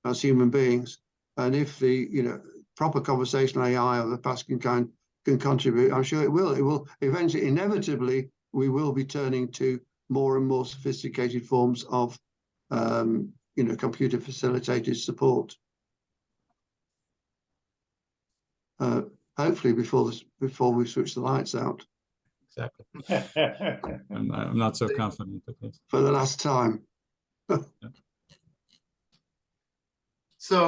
as human beings. And if the proper conversational AI of the past can contribute, I'm sure it will. It will eventually, inevitably, we will be turning to more and more sophisticated forms of computer facilitated support. Hopefully before we switch the lights out. Exactly. I'm not so confident with this. For the last time. So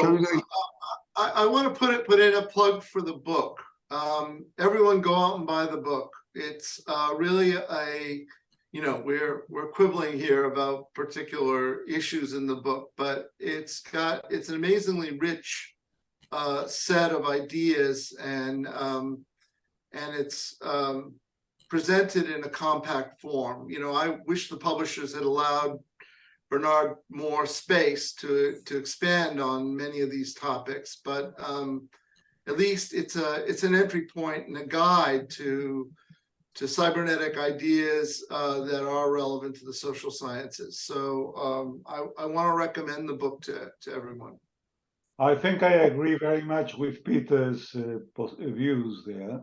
I want to put in a plug for the book. Everyone go out and buy the book. It's really we're quibbling here about particular issues in the book, but it's an amazingly rich set of ideas, and it's presented in a compact form. I wish the publishers had allowed Bernard more space to expand on many of these topics, but at least it's an entry point and a guide to cybernetic ideas that are relevant to the social sciences. So I want to recommend the book to everyone. I think I agree very much with Peter's views there,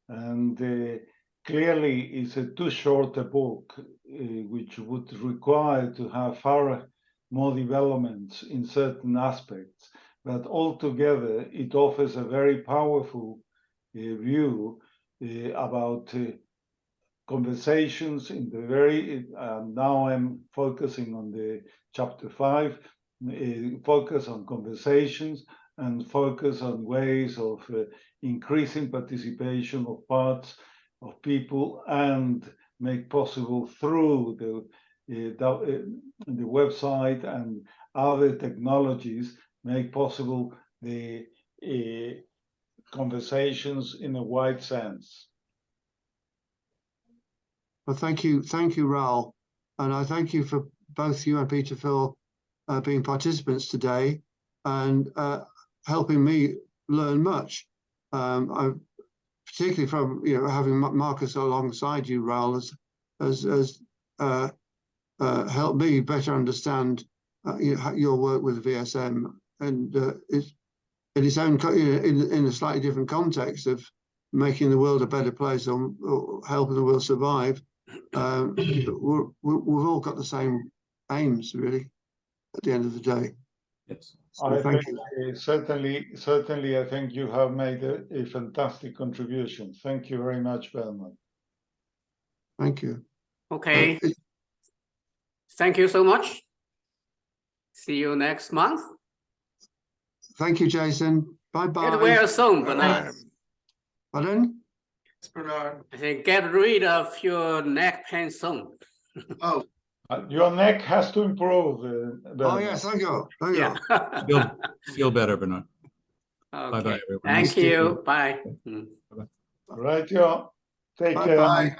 and clearly it's a too short a book, which would require to have far more developments in certain aspects, but altogether it offers a very powerful view about conversations in the very, now I'm focusing on the chapter 5, focus on conversations and focus on ways of increasing participation of parts of people, and make possible through the website and other technologies, make possible the conversations in a wide sense. Well, thank you, Raul, and I thank you for both you and Peter for being participants today and helping me learn much. Particularly from having Marcus alongside you, Raul, has helped me better understand your work with VSM, and in its own in a slightly different context of making the world a better place or helping the world survive. We've all got the same aims, really, at the end of the day. Yes. So thank you. Certainly, I think you have made a fantastic contribution. Thank you very much, Bernard. Thank you. Okay. Thank you so much. See you next month. Thank you, Jason. Bye-bye. Get well soon, Bernard. Pardon? Bernard. I think get rid of your neck pain soon. Oh. Your neck has to improve. Oh, yes, thank you. Thank you. Feel better, Bernard. Okay. Bye-bye, everyone. Thank you. Bye. Bye-bye. Right, yeah. Take care. Bye.